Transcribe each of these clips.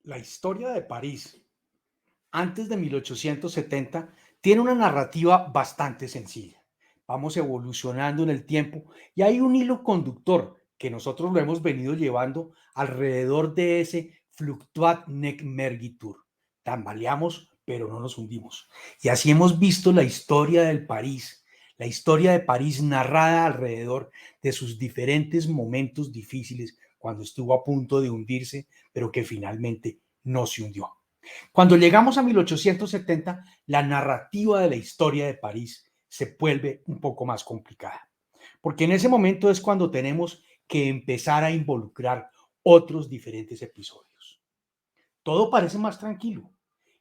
La historia de París antes de 1870 tiene una narrativa bastante sencilla. Vamos evolucionando en el tiempo y hay un hilo conductor que nosotros lo hemos venido llevando alrededor de ese fluctuat nec mergitur. Tambaleamos, pero no nos hundimos. Y así hemos visto la historia del París, la historia de París narrada alrededor de sus diferentes momentos difíciles cuando estuvo a punto de hundirse, pero que finalmente no se hundió. Cuando llegamos a 1870, la narrativa de la historia de París se vuelve un poco más complicada, porque en ese momento es cuando tenemos que empezar a involucrar otros diferentes episodios. Todo parece más tranquilo.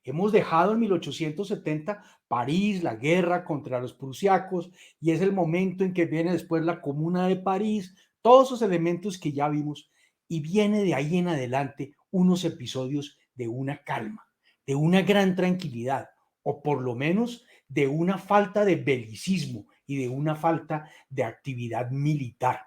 Hemos dejado en 1870 París, la guerra contra los prusiacos, y es el momento en que viene después la Comuna de París, todos esos elementos que ya vimos, y viene de ahí en adelante unos episodios de una calma, de una gran tranquilidad, o por lo menos de una falta de belicismo y de una falta de actividad militar.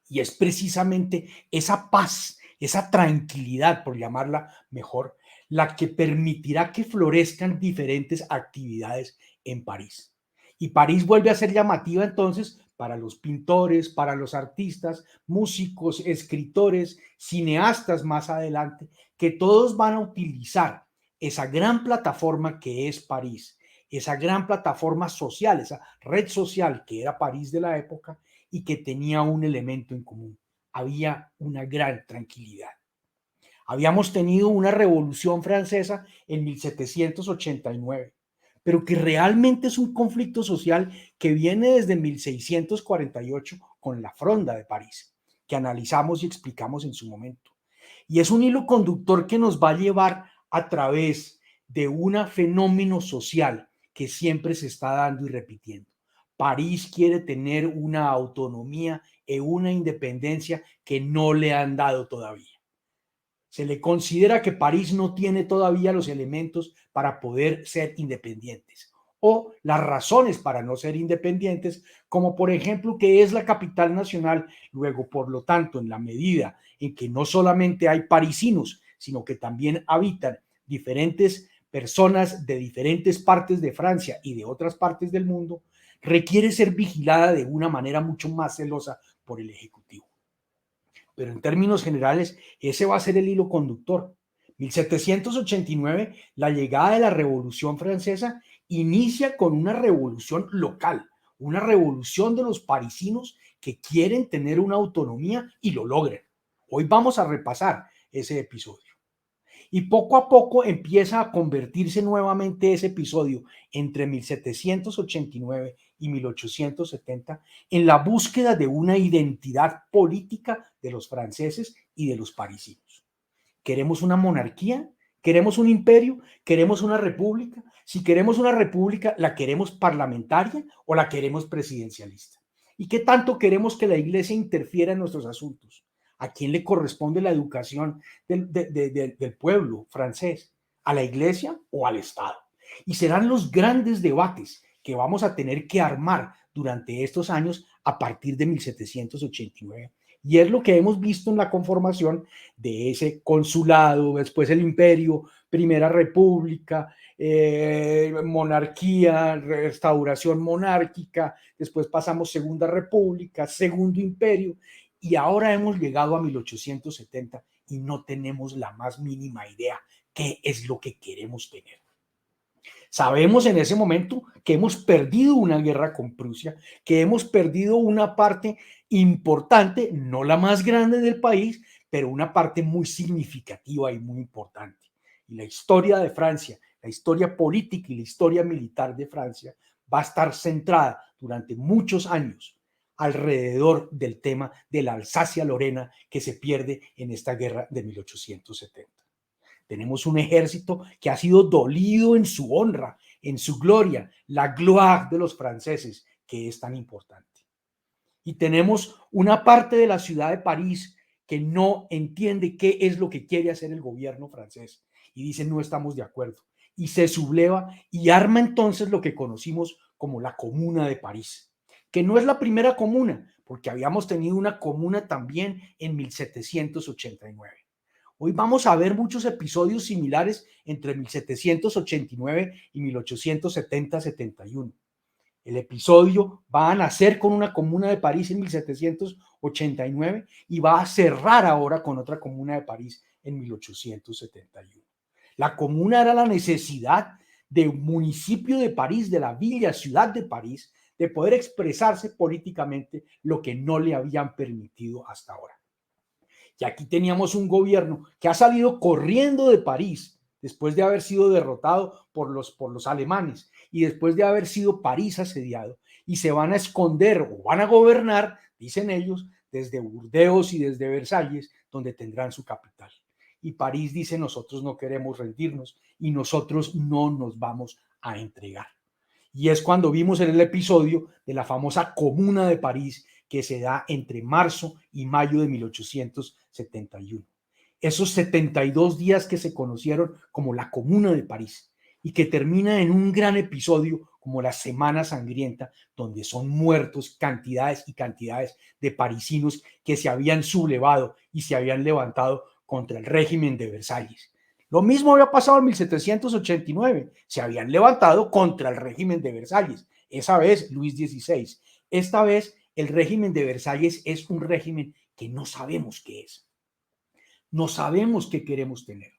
Y es precisamente esa paz, esa tranquilidad, por llamarla mejor, la que permitirá que florezcan diferentes actividades en París. Y París vuelve a ser llamativa entonces para los pintores, para los artistas, músicos, escritores, cineastas más adelante, que todos van a utilizar esa gran plataforma que es París, esa gran plataforma social, esa red social que era París de la época, y que tenía un elemento en común. Había una gran tranquilidad. Habíamos tenido una revolución francesa en 1789, pero que realmente es un conflicto social que viene desde 1648 con la Fronda de París, que analizamos y explicamos en su momento. Y es un hilo conductor que nos va a llevar a través de un fenómeno social que siempre se está dando y repitiendo. París quiere tener una autonomía y una independencia que no le han dado todavía. Se le considera que París no tiene todavía los elementos para poder ser independientes o las razones para no ser independientes, como por ejemplo que es la capital nacional. Luego, por lo tanto, en la medida en que no solamente hay parisinos, sino que también habitan diferentes personas de diferentes partes de Francia y de otras partes del mundo, requiere ser vigilada de una manera mucho más celosa por el Ejecutivo. Pero en términos generales, ese va a ser el hilo conductor. 1789, la llegada de la Revolución Francesa inicia con una revolución local, una revolución de los parisinos que quieren tener una autonomía y lo logran. Hoy vamos a repasar ese episodio. Y poco a poco empieza a convertirse nuevamente ese episodio entre 1789 y 1870 en la búsqueda de una identidad política de los franceses y de los parisinos. ¿Queremos una monarquía? ¿Queremos un imperio? ¿Queremos una república? Si queremos una república, ¿la queremos parlamentaria o la queremos presidencialista? ¿Y qué tanto queremos que la iglesia interfiera en nuestros asuntos? ¿A quién le corresponde la educación del pueblo francés? ¿A la iglesia o al Estado? Y serán los grandes debates que vamos a tener que armar durante estos años a partir de 1789. Y es lo que hemos visto en la conformación de ese consulado, después el imperio, primera república, monarquía, restauración monárquica, después pasamos segunda república, segundo imperio, y ahora hemos llegado a 1870 y no tenemos la más mínima idea qué es lo que queremos tener. Sabemos en ese momento que hemos perdido una guerra con Prusia, que hemos perdido una parte importante, no la más grande del país, pero una parte muy significativa y muy importante. Y la historia de Francia, la historia política y la historia militar de Francia va a estar centrada durante muchos años alrededor del tema de la Alsacia-Lorena que se pierde en esta guerra de 1870. Tenemos un ejército que ha sido dolido en su honra, en su gloria, la gloire de los franceses, que es tan importante. Y tenemos una parte de la ciudad de París que no entiende qué es lo que quiere hacer el gobierno francés y dice no estamos de acuerdo. Y se subleva y arma entonces lo que conocimos como la Comuna de París, que no es la primera comuna, porque habíamos tenido una comuna también en 1789. Hoy vamos a ver muchos episodios similares entre 1789 y 1870-71. El episodio va a nacer con una comuna de París en 1789 y va a cerrar ahora con otra comuna de París en 1871. La comuna era la necesidad de un municipio de París, de la villa, ciudad de París, de poder expresarse políticamente lo que no le habían permitido hasta ahora. Y aquí teníamos un gobierno que ha salido corriendo de París después de haber sido derrotado por los alemanes y después de haber sido París asediado, y se van a esconder o van a gobernar, dicen ellos, desde Burdeos y desde Versalles, donde tendrán su capital. Y París dice: nosotros no queremos rendirnos y nosotros no nos vamos a entregar. Y es cuando vimos en el episodio de la famosa Comuna de París, que se da entre marzo y mayo de 1871. Esos 72 días que se conocieron como la Comuna de París y que termina en un gran episodio como la Semana Sangrienta, donde son muertos cantidades y cantidades de parisinos que se habían sublevado y se habían levantado contra el régimen de Versalles. Lo mismo había pasado en 1789. Se habían levantado contra el régimen de Versalles. Esa vez Luis XVI. Esta vez el régimen de Versalles es un régimen que no sabemos qué es. No sabemos qué queremos tener.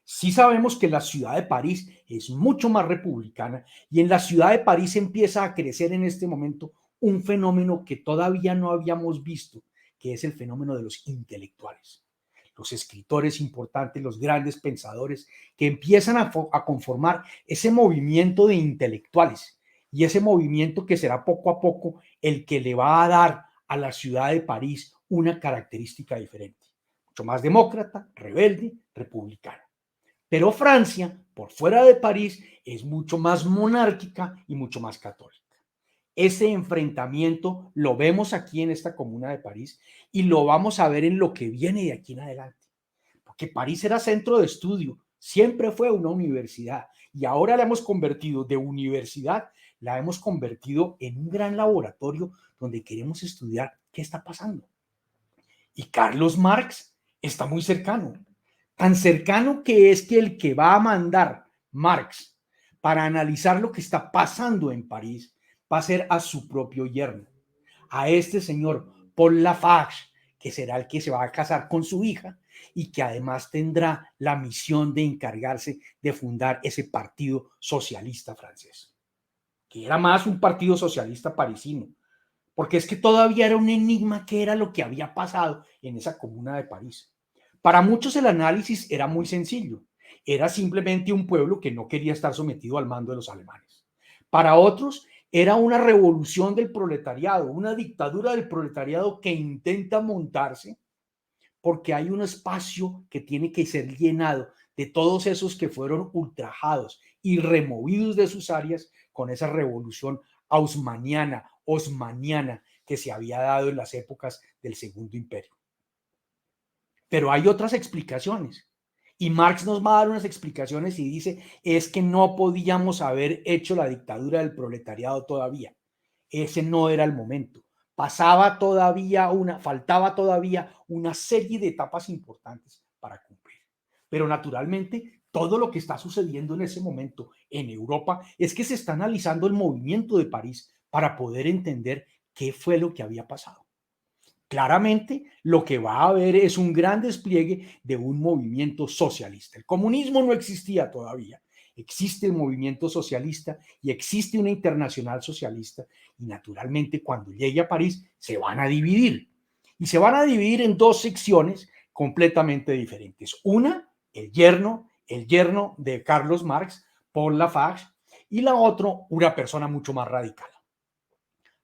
Sí sabemos que la ciudad de París es mucho más republicana, y en la ciudad de París empieza a crecer en este momento un fenómeno que todavía no habíamos visto, que es el fenómeno de los intelectuales. Los escritores importantes, los grandes pensadores que empiezan a conformar ese movimiento de intelectuales, y ese movimiento que será poco a poco el que le va a dar a la ciudad de París una característica diferente, mucho más demócrata, rebelde, republicana. Pero Francia, por fuera de París, es mucho más monárquica y mucho más católica. Ese enfrentamiento lo vemos aquí en esta Comuna de París y lo vamos a ver en lo que viene de aquí en adelante. Porque París era centro de estudio, siempre fue una universidad, y ahora la hemos convertido de universidad, la hemos convertido en un gran laboratorio donde queremos estudiar qué está pasando. Y Carlos Marx está muy cercano, tan cercano que es que el que va a mandar Marx para analizar lo que está pasando en París va a ser a su propio yerno, a este señor Paul Lafargue, que será el que se va a casar con su hija y que además tendrá la misión de encargarse de fundar ese partido socialista francés, que era más un partido socialista parisino, porque es que todavía era un enigma qué era lo que había pasado en esa Comuna de París. Para muchos el análisis era muy sencillo, era simplemente un pueblo que no quería estar sometido al mando de los alemanes. Para otros era una revolución del proletariado, una dictadura del proletariado que intenta montarse porque hay un espacio que tiene que ser llenado de todos esos que fueron ultrajados y removidos de sus áreas con esa revolución haussmanniana, osmaniana, que se había dado en las épocas del Segundo Imperio. Pero hay otras explicaciones. Y Marx nos va a dar unas explicaciones y dice, es que no podíamos haber hecho la dictadura del proletariado todavía. Ese no era el momento. Faltaba todavía una serie de etapas importantes para cumplir. Pero naturalmente, todo lo que está sucediendo en ese momento en Europa es que se está analizando el movimiento de París para poder entender qué fue lo que había pasado. Claramente, lo que va a haber es un gran despliegue de un movimiento socialista. El comunismo no existía todavía. Existe el movimiento socialista y existe una internacional socialista, y naturalmente cuando llegue a París se van a dividir. Y se van a dividir en dos secciones completamente diferentes. Una, el yerno de Carlos Marx, Paul Lafargue, y la otra, una persona mucho más radical,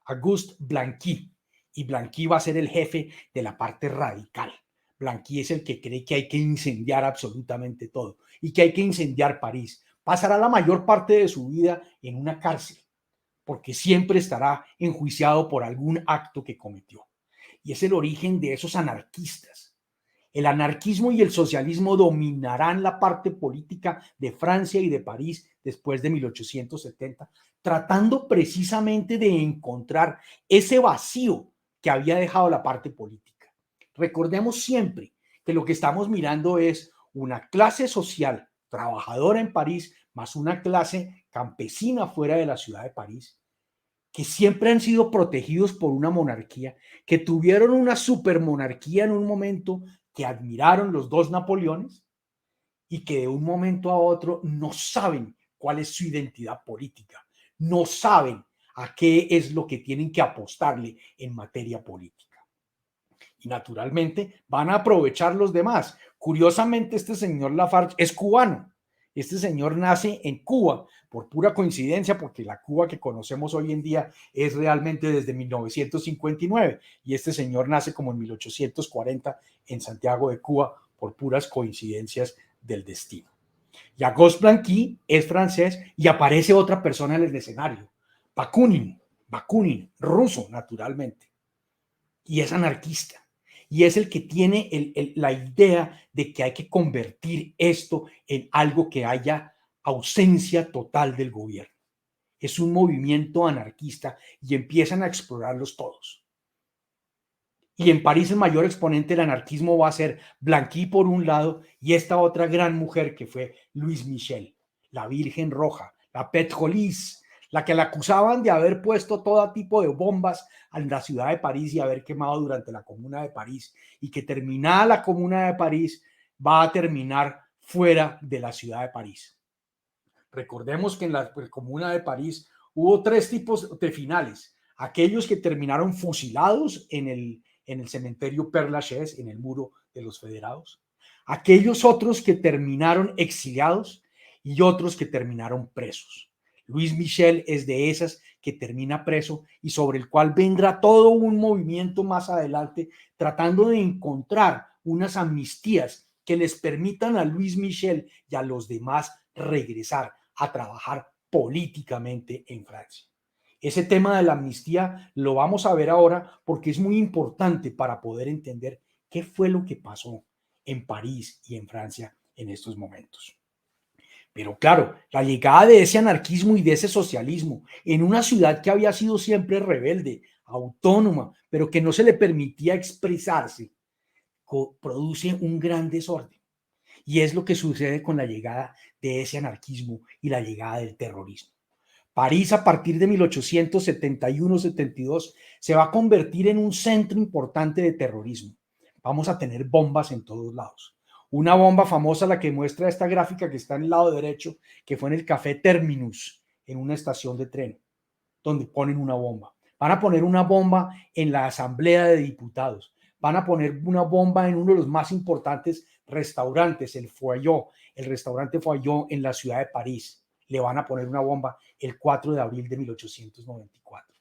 Auguste Blanqui. Y Blanqui va a ser el jefe de la parte radical. Blanqui es el que cree que hay que incendiar absolutamente todo y que hay que incendiar París. Pasará la mayor parte de su vida en una cárcel, porque siempre estará enjuiciado por algún acto que cometió. Y es el origen de esos anarquistas. El anarquismo y el socialismo dominarán la parte política de Francia y de París después de 1870, tratando precisamente de encontrar ese vacío que había dejado la parte política. Recordemos siempre que lo que estamos mirando es una clase social trabajadora en París más una clase campesina fuera de la ciudad de París, que siempre han sido protegidos por una monarquía, que tuvieron una supermonarquía en un momento, que admiraron los dos Napoleones y que de un momento a otro no saben cuál es su identidad política, no saben a qué es lo que tienen que apostarle en materia política. Y naturalmente van a aprovechar los demás. Curiosamente, este señor Lafarge es cubano. Este señor nace en Cuba por pura coincidencia, porque la Cuba que conocemos hoy en día es realmente desde 1959 y este señor nace como en 1840 en Santiago de Cuba por puras coincidencias del destino. Y Auguste Blanqui es francés y aparece otra persona en el escenario, Bakunin, ruso naturalmente, y es anarquista. Y es el que tiene la idea de que hay que convertir esto en algo que haya ausencia total del gobierno. Es un movimiento anarquista y empiezan a explorarlos todos. Y en París el mayor exponente del anarquismo va a ser Blanqui por un lado y esta otra gran mujer que fue Louise Michel, la Virgen Roja, la Pétrolice, la que la acusaban de haber puesto todo tipo de bombas en la ciudad de París y haber quemado durante la Comuna de París, y que terminada la Comuna de París va a terminar fuera de la ciudad de París. Recordemos que en la Comuna de París hubo tres tipos de finales: aquellos que terminaron fusilados en el cementerio Père Lachaise, en el muro de los federados, aquellos otros que terminaron exiliados y otros que terminaron presos. Luis Michel es de esas que termina preso y sobre el cual vendrá todo un movimiento más adelante tratando de encontrar unas amnistías que les permitan a Luis Michel y a los demás regresar a trabajar políticamente en Francia. Ese tema de la amnistía lo vamos a ver ahora porque es muy importante para poder entender qué fue lo que pasó en París y en Francia en estos momentos. Pero claro, la llegada de ese anarquismo y de ese socialismo en una ciudad que había sido siempre rebelde, autónoma, pero que no se le permitía expresarse, produce un gran desorden. Y es lo que sucede con la llegada de ese anarquismo y la llegada del terrorismo. París, a partir de 1871-72, se va a convertir en un centro importante de terrorismo. Vamos a tener bombas en todos lados. Una bomba famosa, la que muestra esta gráfica que está en el lado derecho, que fue en el Café Terminus, en una estación de tren, donde ponen una bomba. Van a poner una bomba en la Asamblea de Diputados. Van a poner una bomba en uno de los más importantes restaurantes, el restaurante Foyot en la ciudad de París. Le van a poner una bomba el 4 de abril de 1894.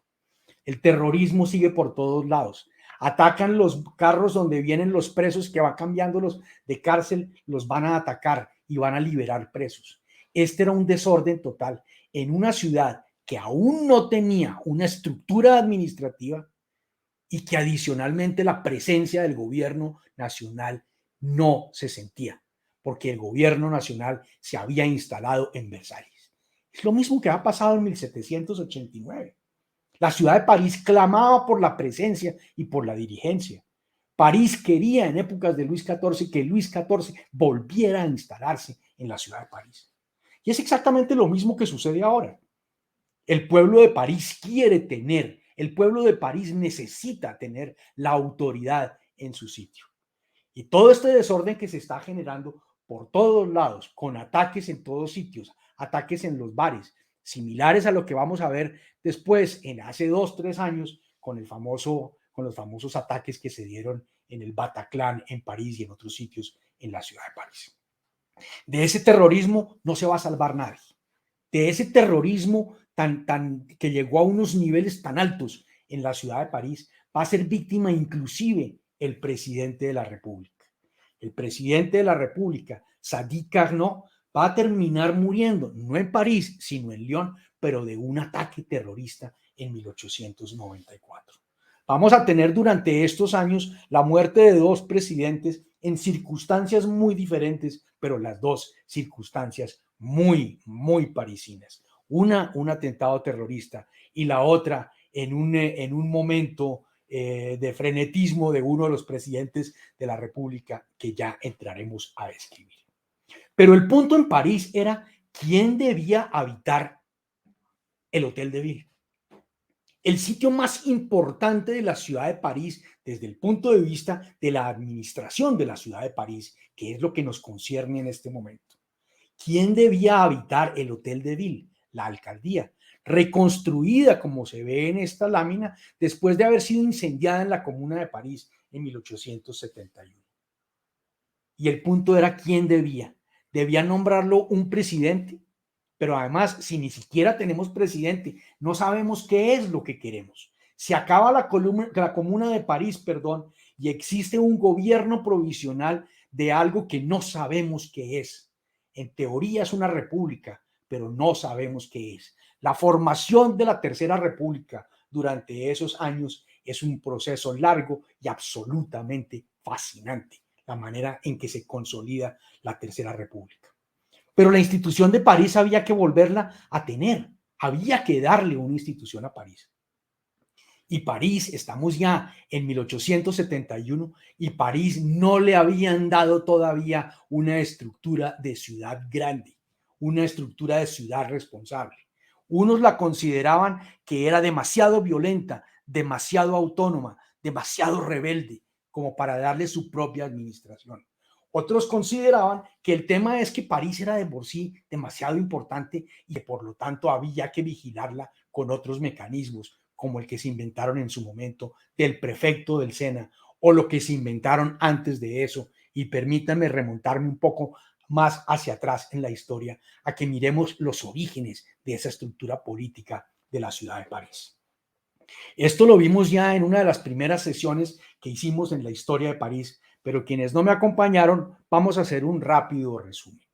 El terrorismo sigue por todos lados. Atacan los carros donde vienen los presos, que van cambiándolos de cárcel, los van a atacar y van a liberar presos. Este era un desorden total en una ciudad que aún no tenía una estructura administrativa y que adicionalmente la presencia del gobierno nacional no se sentía, porque el gobierno nacional se había instalado en Versalles. Es lo mismo que ha pasado en 1789. La ciudad de París clamaba por la presencia y por la dirigencia. París quería en épocas de Luis XIV que Luis XIV volviera a instalarse en la ciudad de París. Y es exactamente lo mismo que sucede ahora. El pueblo de París quiere tener, el pueblo de París necesita tener la autoridad en su sitio. Y todo este desorden que se está generando por todos lados, con ataques en todos sitios, ataques en los bares, similares a lo que vamos a ver después, en hace 2, 3 años, con los famosos ataques que se dieron en el Bataclan en París y en otros sitios en la ciudad de París. De ese terrorismo no se va a salvar nadie. De ese terrorismo que llegó a unos niveles tan altos en la ciudad de París, va a ser víctima inclusive el presidente de la República. El presidente de la República, Sadi Carnot, va a terminar muriendo, no en París, sino en Lyon, pero de un ataque terrorista en 1894. Vamos a tener durante estos años la muerte de dos presidentes en circunstancias muy diferentes, pero las dos circunstancias muy parisinas. Una, un atentado terrorista, y la otra en un momento de frenetismo de uno de los presidentes de la República que ya entraremos a describir. Pero el punto en París era quién debía habitar el Hotel de Ville. El sitio más importante de la ciudad de París desde el punto de vista de la administración de la ciudad de París, que es lo que nos concierne en este momento. ¿Quién debía habitar el Hotel de Ville? La alcaldía, reconstruida como se ve en esta lámina después de haber sido incendiada en la Comuna de París en 1871. Y el punto era quién debía. ¿Debía nombrarlo un presidente? Pero además, si ni siquiera tenemos presidente, no sabemos qué es lo que queremos. Se acaba la Comuna de París, perdón, y existe un gobierno provisional de algo que no sabemos qué es. En teoría es una república, pero no sabemos qué es. La formación de la Tercera República durante esos años es un proceso largo y absolutamente fascinante, la manera en que se consolida la Tercera República. Pero la institución de París había que volverla a tener, había que darle una institución a París. Y París, estamos ya en 1871 y París no le habían dado todavía una estructura de ciudad grande, una estructura de ciudad responsable. Unos la consideraban que era demasiado violenta, demasiado autónoma, demasiado rebelde, como para darle su propia administración. Otros consideraban que el tema es que París era de por sí demasiado importante y que por lo tanto había que vigilarla con otros mecanismos, como el que se inventaron en su momento del prefecto del Sena o lo que se inventaron antes de eso. Y permítanme remontarme un poco más hacia atrás en la historia a que miremos los orígenes de esa estructura política de la ciudad de París. Esto lo vimos ya en una de las primeras sesiones que hicimos en la historia de París, pero quienes no me acompañaron, vamos a hacer un rápido resumen.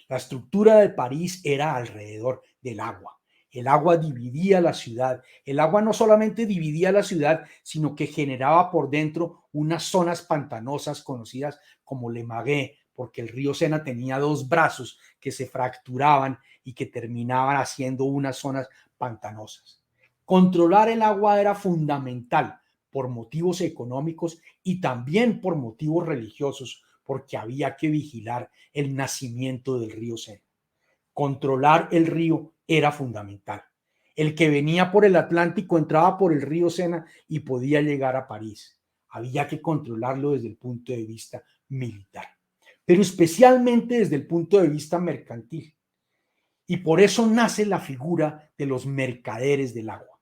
La estructura de París era alrededor del agua. El agua dividía la ciudad. El agua no solamente dividía la ciudad, sino que generaba por dentro unas zonas pantanosas conocidas como Le Magué, porque el río Sena tenía dos brazos que se fracturaban y que terminaban haciendo unas zonas pantanosas. Controlar el agua era fundamental por motivos económicos y también por motivos religiosos, porque había que vigilar el nacimiento del río Sena. Controlar el río era fundamental. El que venía por el Atlántico entraba por el río Sena y podía llegar a París. Había que controlarlo desde el punto de vista militar, pero especialmente desde el punto de vista mercantil. Y por eso nace la figura de los mercaderes del agua,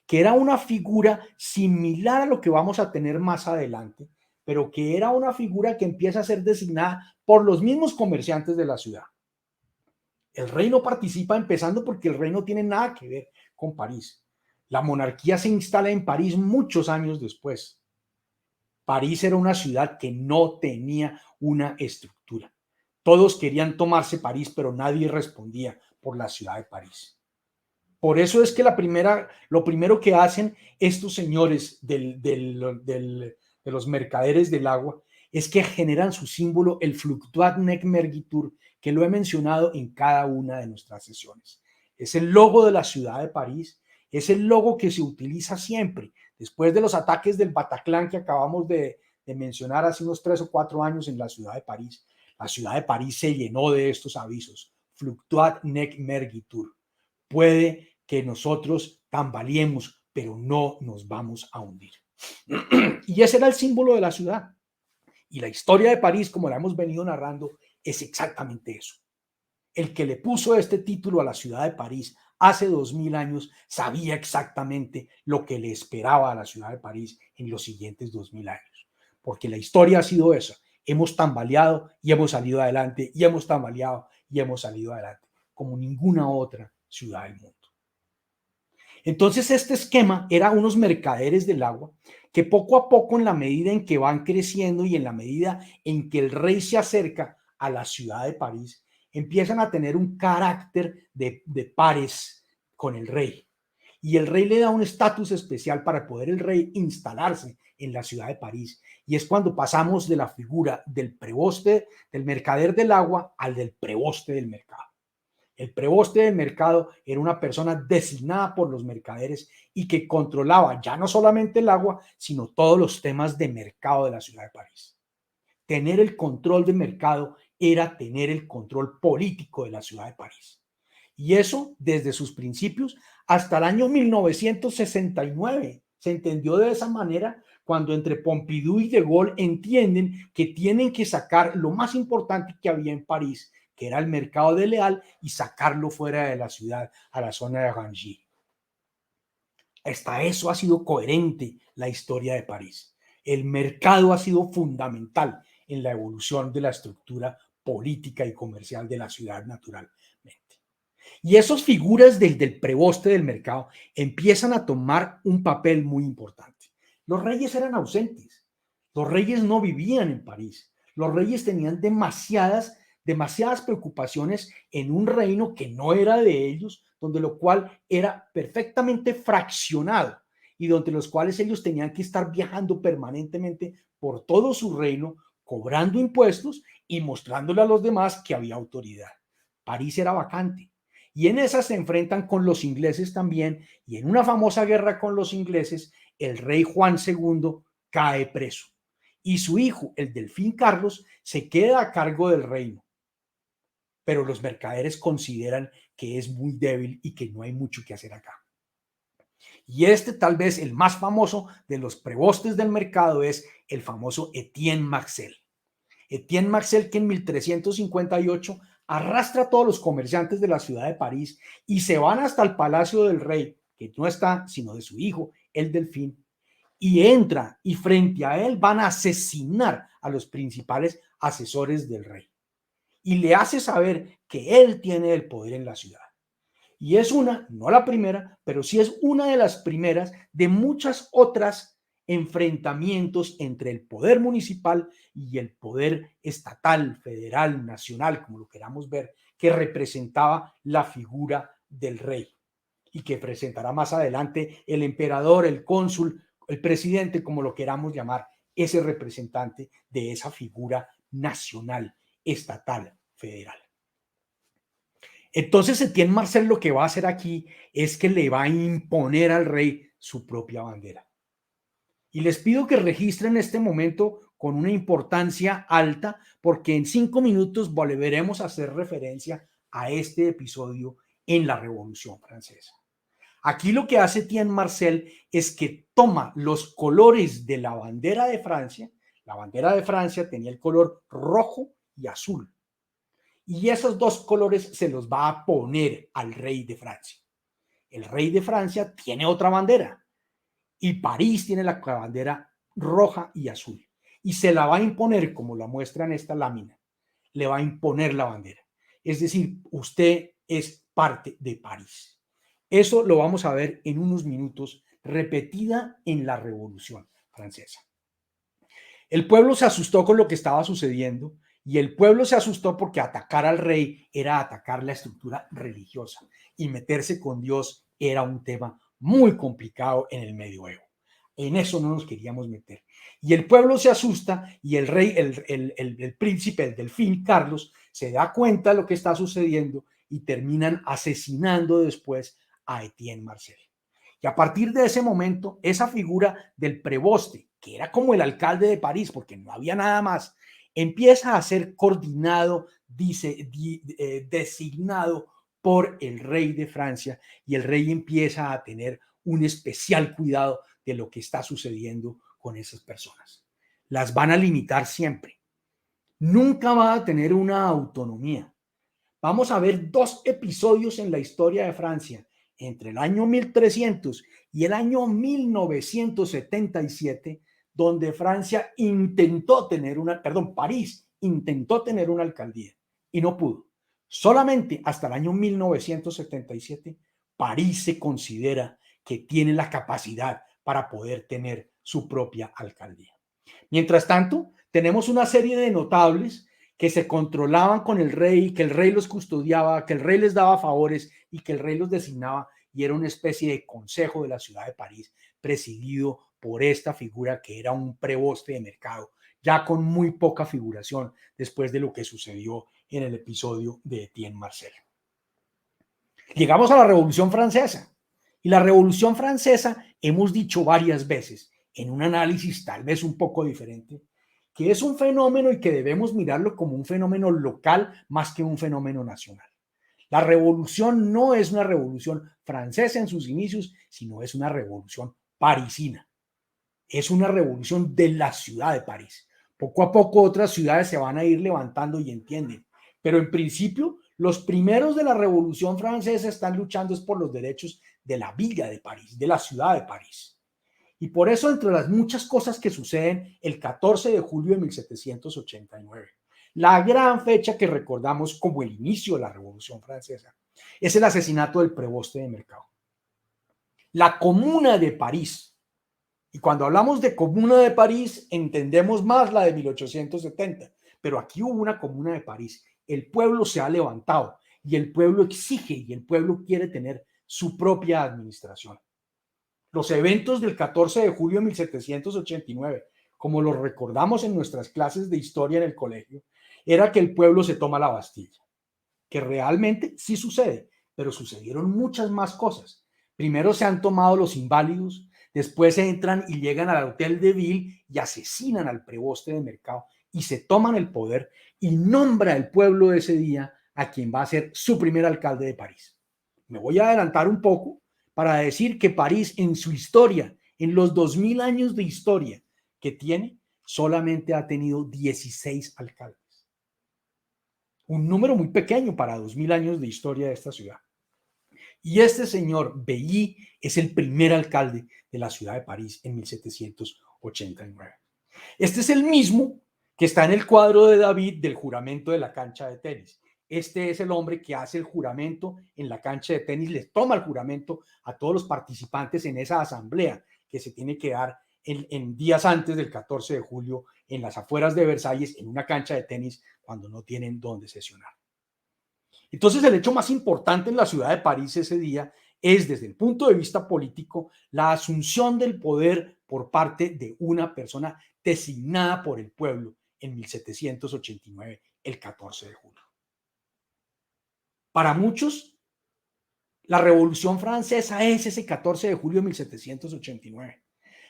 que era una figura similar a lo que vamos a tener más adelante, pero que era una figura que empieza a ser designada por los mismos comerciantes de la ciudad. El rey no participa empezando porque el rey no tiene nada que ver con París. La monarquía se instala en París muchos años después. París era una ciudad que no tenía una estructura. Todos querían tomarse París, pero nadie respondía por la ciudad de París. Por eso es que lo primero que hacen estos señores de los mercaderes del agua es que generan su símbolo, el Fluctuat nec mergitur, que lo he mencionado en cada una de nuestras sesiones. Es el logo de la ciudad de París, es el logo que se utiliza siempre. Después de los ataques del Bataclan que acabamos de mencionar hace unos 3 o 4 años en la ciudad de París, la ciudad de París se llenó de estos avisos. Fluctuat nec mergitur. Puede que nosotros tambaleemos, pero no nos vamos a hundir. Y ese era el símbolo de la ciudad. Y la historia de París, como la hemos venido narrando, es exactamente eso. El que le puso este título a la ciudad de París hace 2000 años sabía exactamente lo que le esperaba a la ciudad de París en los siguientes 2000 años. Porque la historia ha sido esa. Hemos tambaleado y hemos salido adelante, y hemos tambaleado y hemos salido adelante, como ninguna otra ciudad del mundo. Entonces este esquema era unos mercaderes del agua que poco a poco, en la medida en que van creciendo y en la medida en que el rey se acerca a la ciudad de París, empiezan a tener un carácter de pares con el rey. Y el rey le da un estatus especial para poder el rey instalarse en la ciudad de París. Y es cuando pasamos de la figura del preboste, del mercader del agua, al del preboste del mercado. El preboste del mercado era una persona designada por los mercaderes y que controlaba ya no solamente el agua, sino todos los temas de mercado de la ciudad de París. Tener el control de mercado era tener el control político de la ciudad de París. Y eso desde sus principios hasta el año 1969. Se entendió de esa manera cuando entre Pompidou y De Gaulle entienden que tienen que sacar lo más importante que había en París, que era el mercado de Leal, y sacarlo fuera de la ciudad, a la zona de Rangy. Hasta eso ha sido coherente la historia de París. El mercado ha sido fundamental en la evolución de la estructura política y comercial de la ciudad naturalmente. Y esas figuras del preboste del mercado empiezan a tomar un papel muy importante. Los reyes eran ausentes. Los reyes no vivían en París. Los reyes tenían demasiadas preocupaciones en un reino que no era de ellos, donde lo cual era perfectamente fraccionado y donde los cuales ellos tenían que estar viajando permanentemente por todo su reino, cobrando impuestos y mostrándole a los demás que había autoridad. París era vacante. Y en esas se enfrentan con los ingleses también, y en una famosa guerra con los ingleses, el rey Juan II cae preso. Y su hijo, el delfín Carlos, se queda a cargo del reino. Pero los mercaderes consideran que es muy débil y que no hay mucho que hacer acá. Y tal vez el más famoso de los prebostes del mercado es el famoso Etienne Marcel. Etienne Marcel, que en 1358 arrastra a todos los comerciantes de la ciudad de París y se van hasta el palacio del rey, que no está sino de su hijo, el delfín, y entra y frente a él van a asesinar a los principales asesores del rey. Y le hace saber que él tiene el poder en la ciudad. Y es no la primera, pero sí es una de las primeras de muchas otras enfrentamientos entre el poder municipal y el poder estatal, federal, nacional, como lo queramos ver, que representaba la figura del rey y que presentará más adelante el emperador, el cónsul, el presidente, como lo queramos llamar, ese representante de esa figura nacional, estatal, federal. Entonces Etienne Marcel lo que va a hacer aquí es que le va a imponer al rey su propia bandera. Y les pido que registren este momento con una importancia alta porque en 5 minutos volveremos a hacer referencia a este episodio en la Revolución Francesa. Aquí lo que hace Etienne Marcel es que toma los colores de la bandera de Francia. La bandera de Francia tenía el color rojo y azul. Y esos dos colores se los va a poner al rey de Francia. El rey de Francia tiene otra bandera y París tiene la bandera roja y azul. Y se la va a imponer, como la muestra en esta lámina. Le va a imponer la bandera. Es decir, usted es parte de París. Eso lo vamos a ver en unos minutos, repetida en la Revolución Francesa. El pueblo se asustó con lo que estaba sucediendo y el pueblo se asustó porque atacar al rey era atacar la estructura religiosa y meterse con Dios era un tema muy complicado en el medioevo. En eso no nos queríamos meter. Y el pueblo se asusta y el rey, el príncipe, el delfín Carlos, se da cuenta de lo que está sucediendo y terminan asesinando después a Etienne Marcel. Y a partir de ese momento, esa figura del preboste, que era como el alcalde de París, porque no había nada más, empieza a ser coordinado, designado por el rey de Francia y el rey empieza a tener un especial cuidado de lo que está sucediendo con esas personas. Las van a limitar siempre. Nunca va a tener una autonomía. Vamos a ver 2 episodios en la historia de Francia entre el año 1300 y el año 1977, donde París intentó tener una alcaldía y no pudo. Solamente hasta el año 1977, París se considera que tiene la capacidad para poder tener su propia alcaldía. Mientras tanto, tenemos una serie de notables que se controlaban con el rey, que el rey los custodiaba, que el rey les daba favores y que el rey los designaba, y era una especie de consejo de la ciudad de París presidido por esta figura que era un preboste de mercado, ya con muy poca figuración después de lo que sucedió en el episodio de Etienne Marcel. Llegamos a la Revolución Francesa. Y la Revolución Francesa, hemos dicho varias veces, en un análisis tal vez un poco diferente, que es un fenómeno y que debemos mirarlo como un fenómeno local más que un fenómeno nacional. La revolución no es una revolución francesa en sus inicios, sino es una revolución parisina. Es una revolución de la ciudad de París. Poco a poco otras ciudades se van a ir levantando y entienden. Pero en principio, los primeros de la Revolución Francesa están luchando es por los derechos de la villa de París, de la ciudad de París. Y por eso, entre las muchas cosas que suceden el 14 de julio de 1789, la gran fecha que recordamos como el inicio de la Revolución Francesa, es el asesinato del preboste de Mercado. La Comuna de París, y cuando hablamos de Comuna de París, entendemos más la de 1870, pero aquí hubo una Comuna de París. El pueblo se ha levantado y el pueblo exige y el pueblo quiere tener su propia administración. Los eventos del 14 de julio de 1789, como los recordamos en nuestras clases de historia en el colegio, era que el pueblo se toma la Bastilla, que realmente sí sucede, pero sucedieron muchas más cosas. Primero se han tomado los inválidos, después entran y llegan al Hotel de Ville y asesinan al preboste de Mercado y se toman el poder y nombra el pueblo de ese día a quien va a ser su primer alcalde de París. Me voy a adelantar un poco para decir que París en su historia, en los 2000 años de historia que tiene, solamente ha tenido 16 alcaldes. Un número muy pequeño para 2000 años de historia de esta ciudad. Y este señor Bailly es el primer alcalde de la ciudad de París en 1789. Este es el mismo que está en el cuadro de David del juramento de la cancha de tenis. Este es el hombre que hace el juramento en la cancha de tenis, les toma el juramento a todos los participantes en esa asamblea que se tiene que dar en días antes del 14 de julio en las afueras de Versalles, en una cancha de tenis, cuando no tienen dónde sesionar. Entonces, el hecho más importante en la ciudad de París ese día es, desde el punto de vista político, la asunción del poder por parte de una persona designada por el pueblo en 1789, el 14 de julio. Para muchos, la Revolución Francesa es ese 14 de julio de 1789.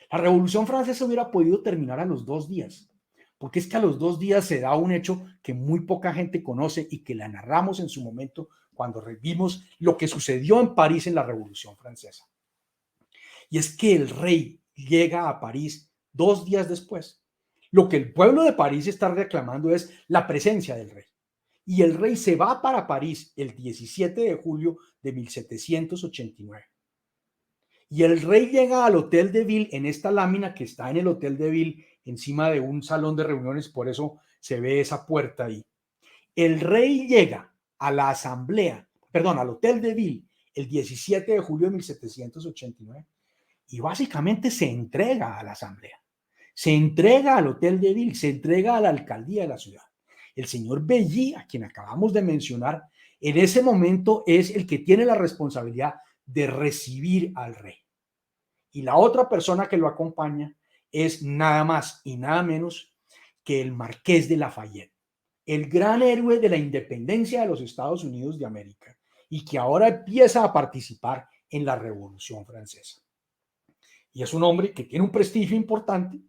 La Revolución Francesa hubiera podido terminar a los 2 días, porque es que a los 2 días se da un hecho que muy poca gente conoce y que la narramos en su momento cuando vimos lo que sucedió en París en la Revolución Francesa. Y es que el rey llega a París 2 días después. Lo que el pueblo de París está reclamando es la presencia del rey. Y el rey se va para París el 17 de julio de 1789. Y el rey llega al Hotel de Ville en esta lámina que está en el Hotel de Ville, encima de un salón de reuniones, por eso se ve esa puerta ahí. El rey llega a la asamblea, perdón, al Hotel de Ville el 17 de julio de 1789 y básicamente se entrega a la asamblea, se entrega al Hotel de Ville, se entrega a la alcaldía de la ciudad. El señor Bailly, a quien acabamos de mencionar, en ese momento es el que tiene la responsabilidad de recibir al rey. Y la otra persona que lo acompaña es nada más y nada menos que el Marqués de Lafayette, el gran héroe de la independencia de los Estados Unidos de América y que ahora empieza a participar en la Revolución Francesa. Y es un hombre que tiene un prestigio importante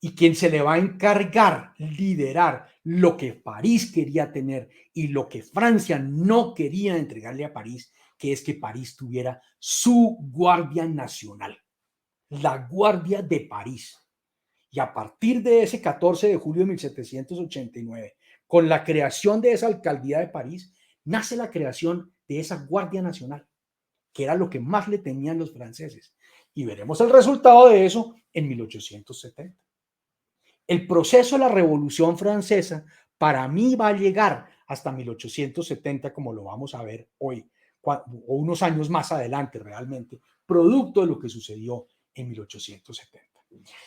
y quien se le va a encargar liderar lo que París quería tener y lo que Francia no quería entregarle a París, que es que París tuviera su Guardia Nacional, la Guardia de París. Y a partir de ese 14 de julio de 1789, con la creación de esa alcaldía de París, nace la creación de esa Guardia Nacional, que era lo que más le temían los franceses. Y veremos el resultado de eso en 1870. El proceso de la Revolución Francesa para mí va a llegar hasta 1870, como lo vamos a ver hoy, o unos años más adelante realmente, producto de lo que sucedió en 1870.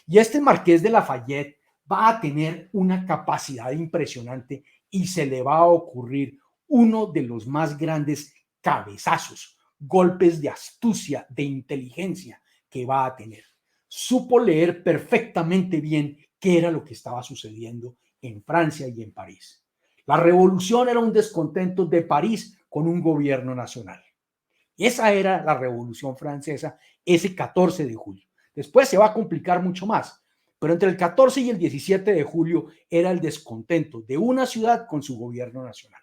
Y este Marqués de Lafayette va a tener una capacidad impresionante y se le va a ocurrir uno de los más grandes cabezazos, golpes de astucia, de inteligencia que va a tener. Supo leer perfectamente bien qué era lo que estaba sucediendo en Francia y en París. La revolución era un descontento de París con un gobierno nacional. Esa era la Revolución Francesa, ese 14 de julio. Después se va a complicar mucho más, pero entre el 14 y el 17 de julio era el descontento de una ciudad con su gobierno nacional.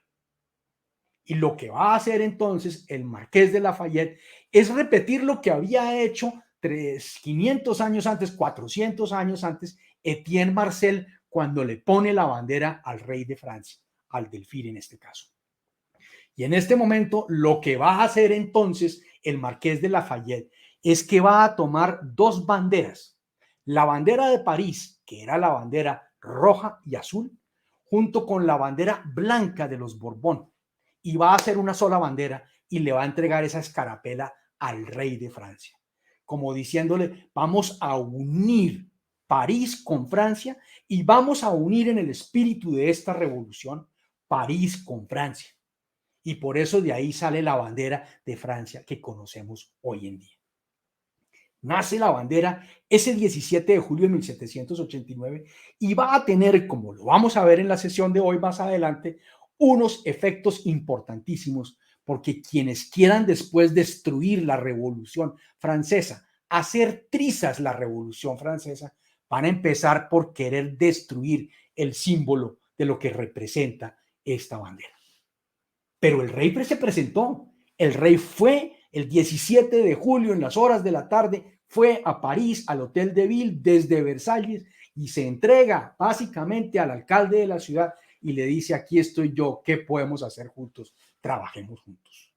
Y lo que va a hacer entonces el Marqués de Lafayette es repetir lo que había hecho 500 años antes, 400 años antes, Etienne Marcel, cuando le pone la bandera al rey de Francia, al delfín en este caso. Y en este momento lo que va a hacer entonces el Marqués de Lafayette es que va a tomar dos banderas. La bandera de París, que era la bandera roja y azul, junto con la bandera blanca de los Borbón. Y va a hacer una sola bandera y le va a entregar esa escarapela al rey de Francia. Como diciéndole, vamos a unir París con Francia y vamos a unir en el espíritu de esta revolución París con Francia. Y por eso de ahí sale la bandera de Francia que conocemos hoy en día. Nace la bandera ese 17 de julio de 1789 y va a tener, como lo vamos a ver en la sesión de hoy más adelante, unos efectos importantísimos, porque quienes quieran después destruir la Revolución Francesa, hacer trizas la Revolución Francesa, van a empezar por querer destruir el símbolo de lo que representa esta bandera. Pero el rey se presentó. El rey fue el 17 de julio en las horas de la tarde, fue a París, al Hotel de Ville, desde Versalles, y se entrega básicamente al alcalde de la ciudad y le dice, aquí estoy yo, ¿qué podemos hacer juntos? Trabajemos juntos.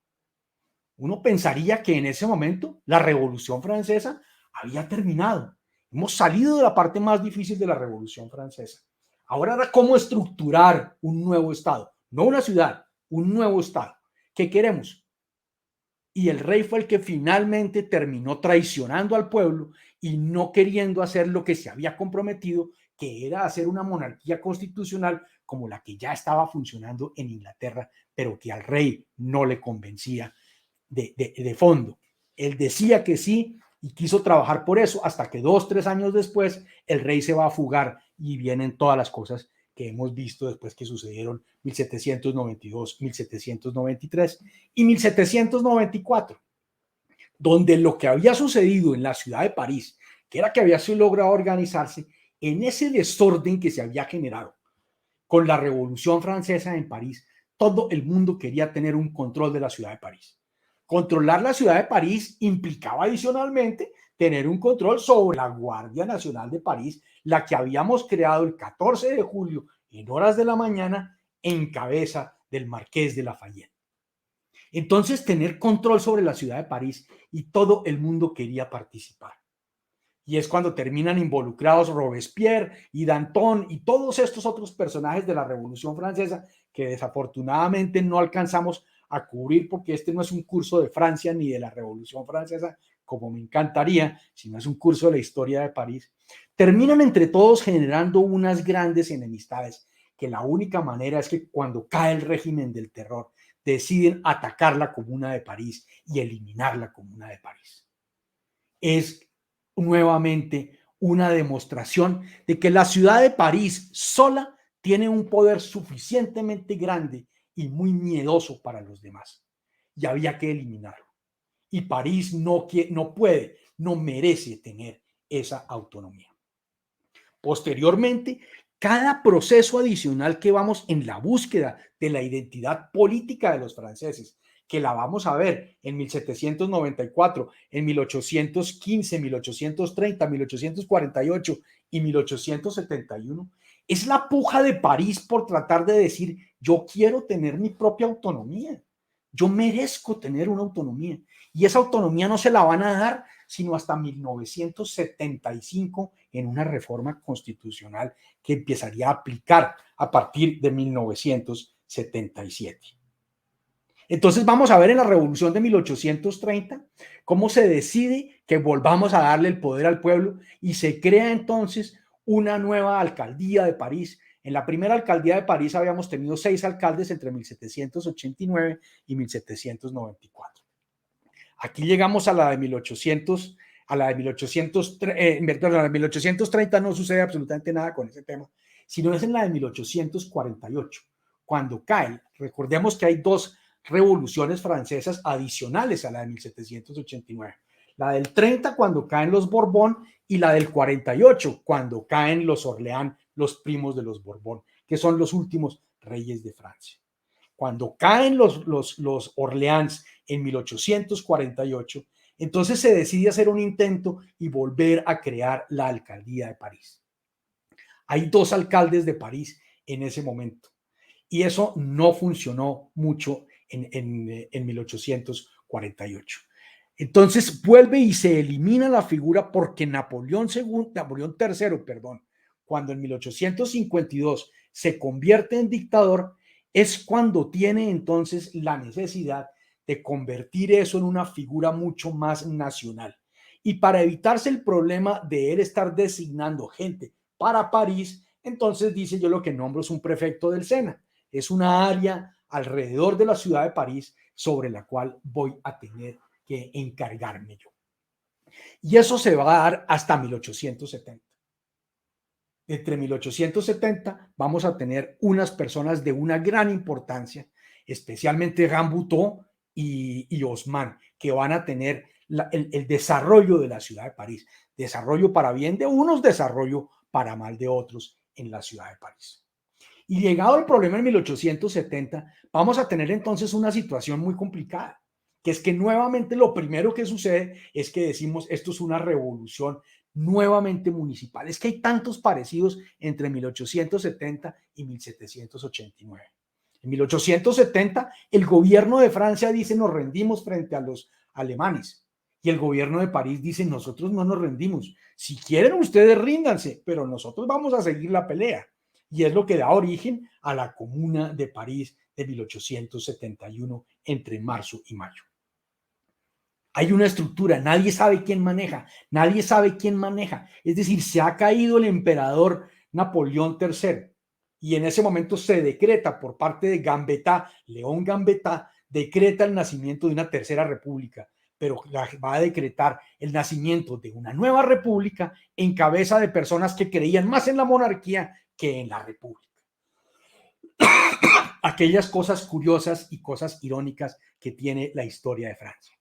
Uno pensaría que en ese momento la Revolución Francesa había terminado. Hemos salido de la parte más difícil de la Revolución Francesa. Ahora era cómo estructurar un nuevo Estado, no una ciudad, un nuevo Estado. ¿Qué queremos? Y el rey fue el que finalmente terminó traicionando al pueblo y no queriendo hacer lo que se había comprometido, que era hacer una monarquía constitucional como la que ya estaba funcionando en Inglaterra, pero que al rey no le convencía de fondo. Él decía que sí y quiso trabajar por eso hasta que 2-3 años después el rey se va a fugar y vienen todas las cosas que hemos visto después que sucedieron 1792, 1793 y 1794, donde lo que había sucedido en la ciudad de París, que era que había sido logrado organizarse en ese desorden que se había generado con la Revolución Francesa en París, todo el mundo quería tener un control de la ciudad de París. Controlar la ciudad de París implicaba adicionalmente tener un control sobre la Guardia Nacional de París, la que habíamos creado el 14 de julio en horas de la mañana en cabeza del Marqués de Lafayette. Entonces, tener control sobre la ciudad de París y todo el mundo quería participar. Y es cuando terminan involucrados Robespierre y Danton y todos estos otros personajes de la Revolución Francesa que desafortunadamente no alcanzamos a cubrir porque este no es un curso de Francia ni de la Revolución Francesa como me encantaría, sino es un curso de la historia de París. Terminan entre todos generando unas grandes enemistades que la única manera es que cuando cae el régimen del terror deciden atacar la Comuna de París y eliminar la Comuna de París. Es nuevamente una demostración de que la ciudad de París sola tiene un poder suficientemente grande y muy miedoso para los demás. Y había que eliminarlo. Y París no puede, no merece tener esa autonomía. Posteriormente, cada proceso adicional que vamos en la búsqueda de la identidad política de los franceses, que la vamos a ver en 1794, en 1815, 1830, 1848 y 1871, es la puja de París por tratar de decir, yo quiero tener mi propia autonomía, yo merezco tener una autonomía, y esa autonomía no se la van a dar sino hasta 1975 en una reforma constitucional que empezaría a aplicar a partir de 1977. Entonces vamos a ver en la revolución de 1830 cómo se decide que volvamos a darle el poder al pueblo y se crea entonces una nueva alcaldía de París. En la primera alcaldía de París habíamos tenido 6 alcaldes entre 1789 y 1794. Aquí llegamos a la de 1800, a la de 1830 no sucede absolutamente nada con ese tema, sino es en la de 1848, cuando cae. Recordemos que hay dos revoluciones francesas adicionales a la de 1789. La del 30 cuando caen los Borbón y la del 48 cuando caen los Orleans, los primos de los Borbón, que son los últimos reyes de Francia. Cuando caen los Orleans en 1848, entonces se decide hacer un intento y volver a crear la alcaldía de París. Hay dos alcaldes de París en ese momento y eso no funcionó mucho en 1848. Entonces vuelve y se elimina la figura porque Napoleón III, perdón, cuando en 1852 se convierte en dictador, es cuando tiene entonces la necesidad de convertir eso en una figura mucho más nacional. Y para evitarse el problema de él estar designando gente para París, entonces dice: yo lo que nombro es un prefecto del Sena. Es una área alrededor de la ciudad de París sobre la cual voy a tener que encargarme yo. Y eso se va a dar hasta 1870. Entre 1870 vamos a tener unas personas de una gran importancia, especialmente Rambuteau y Haussmann, que van a tener el desarrollo de la ciudad de París. Desarrollo para bien de unos, desarrollo para mal de otros en la ciudad de París. Y llegado el problema en 1870, vamos a tener entonces una situación muy complicada, que es que nuevamente lo primero que sucede es que decimos: esto es una revolución nuevamente municipal. Es que hay tantos parecidos entre 1870 y 1789. En 1870, el gobierno de Francia dice: nos rendimos frente a los alemanes. Y el gobierno de París dice: nosotros no nos rendimos. Si quieren, ustedes ríndanse, pero nosotros vamos a seguir la pelea. Y es lo que da origen a la Comuna de París de 1871 entre marzo y mayo. Hay una estructura, nadie sabe quién maneja, nadie sabe quién maneja. Es decir, se ha caído el emperador Napoleón III y en ese momento se decreta por parte de Gambetta, León Gambetta, decreta el nacimiento de una tercera república, pero va a decretar el nacimiento de una nueva república en cabeza de personas que creían más en la monarquía que en la república. Aquellas cosas curiosas y cosas irónicas que tiene la historia de Francia.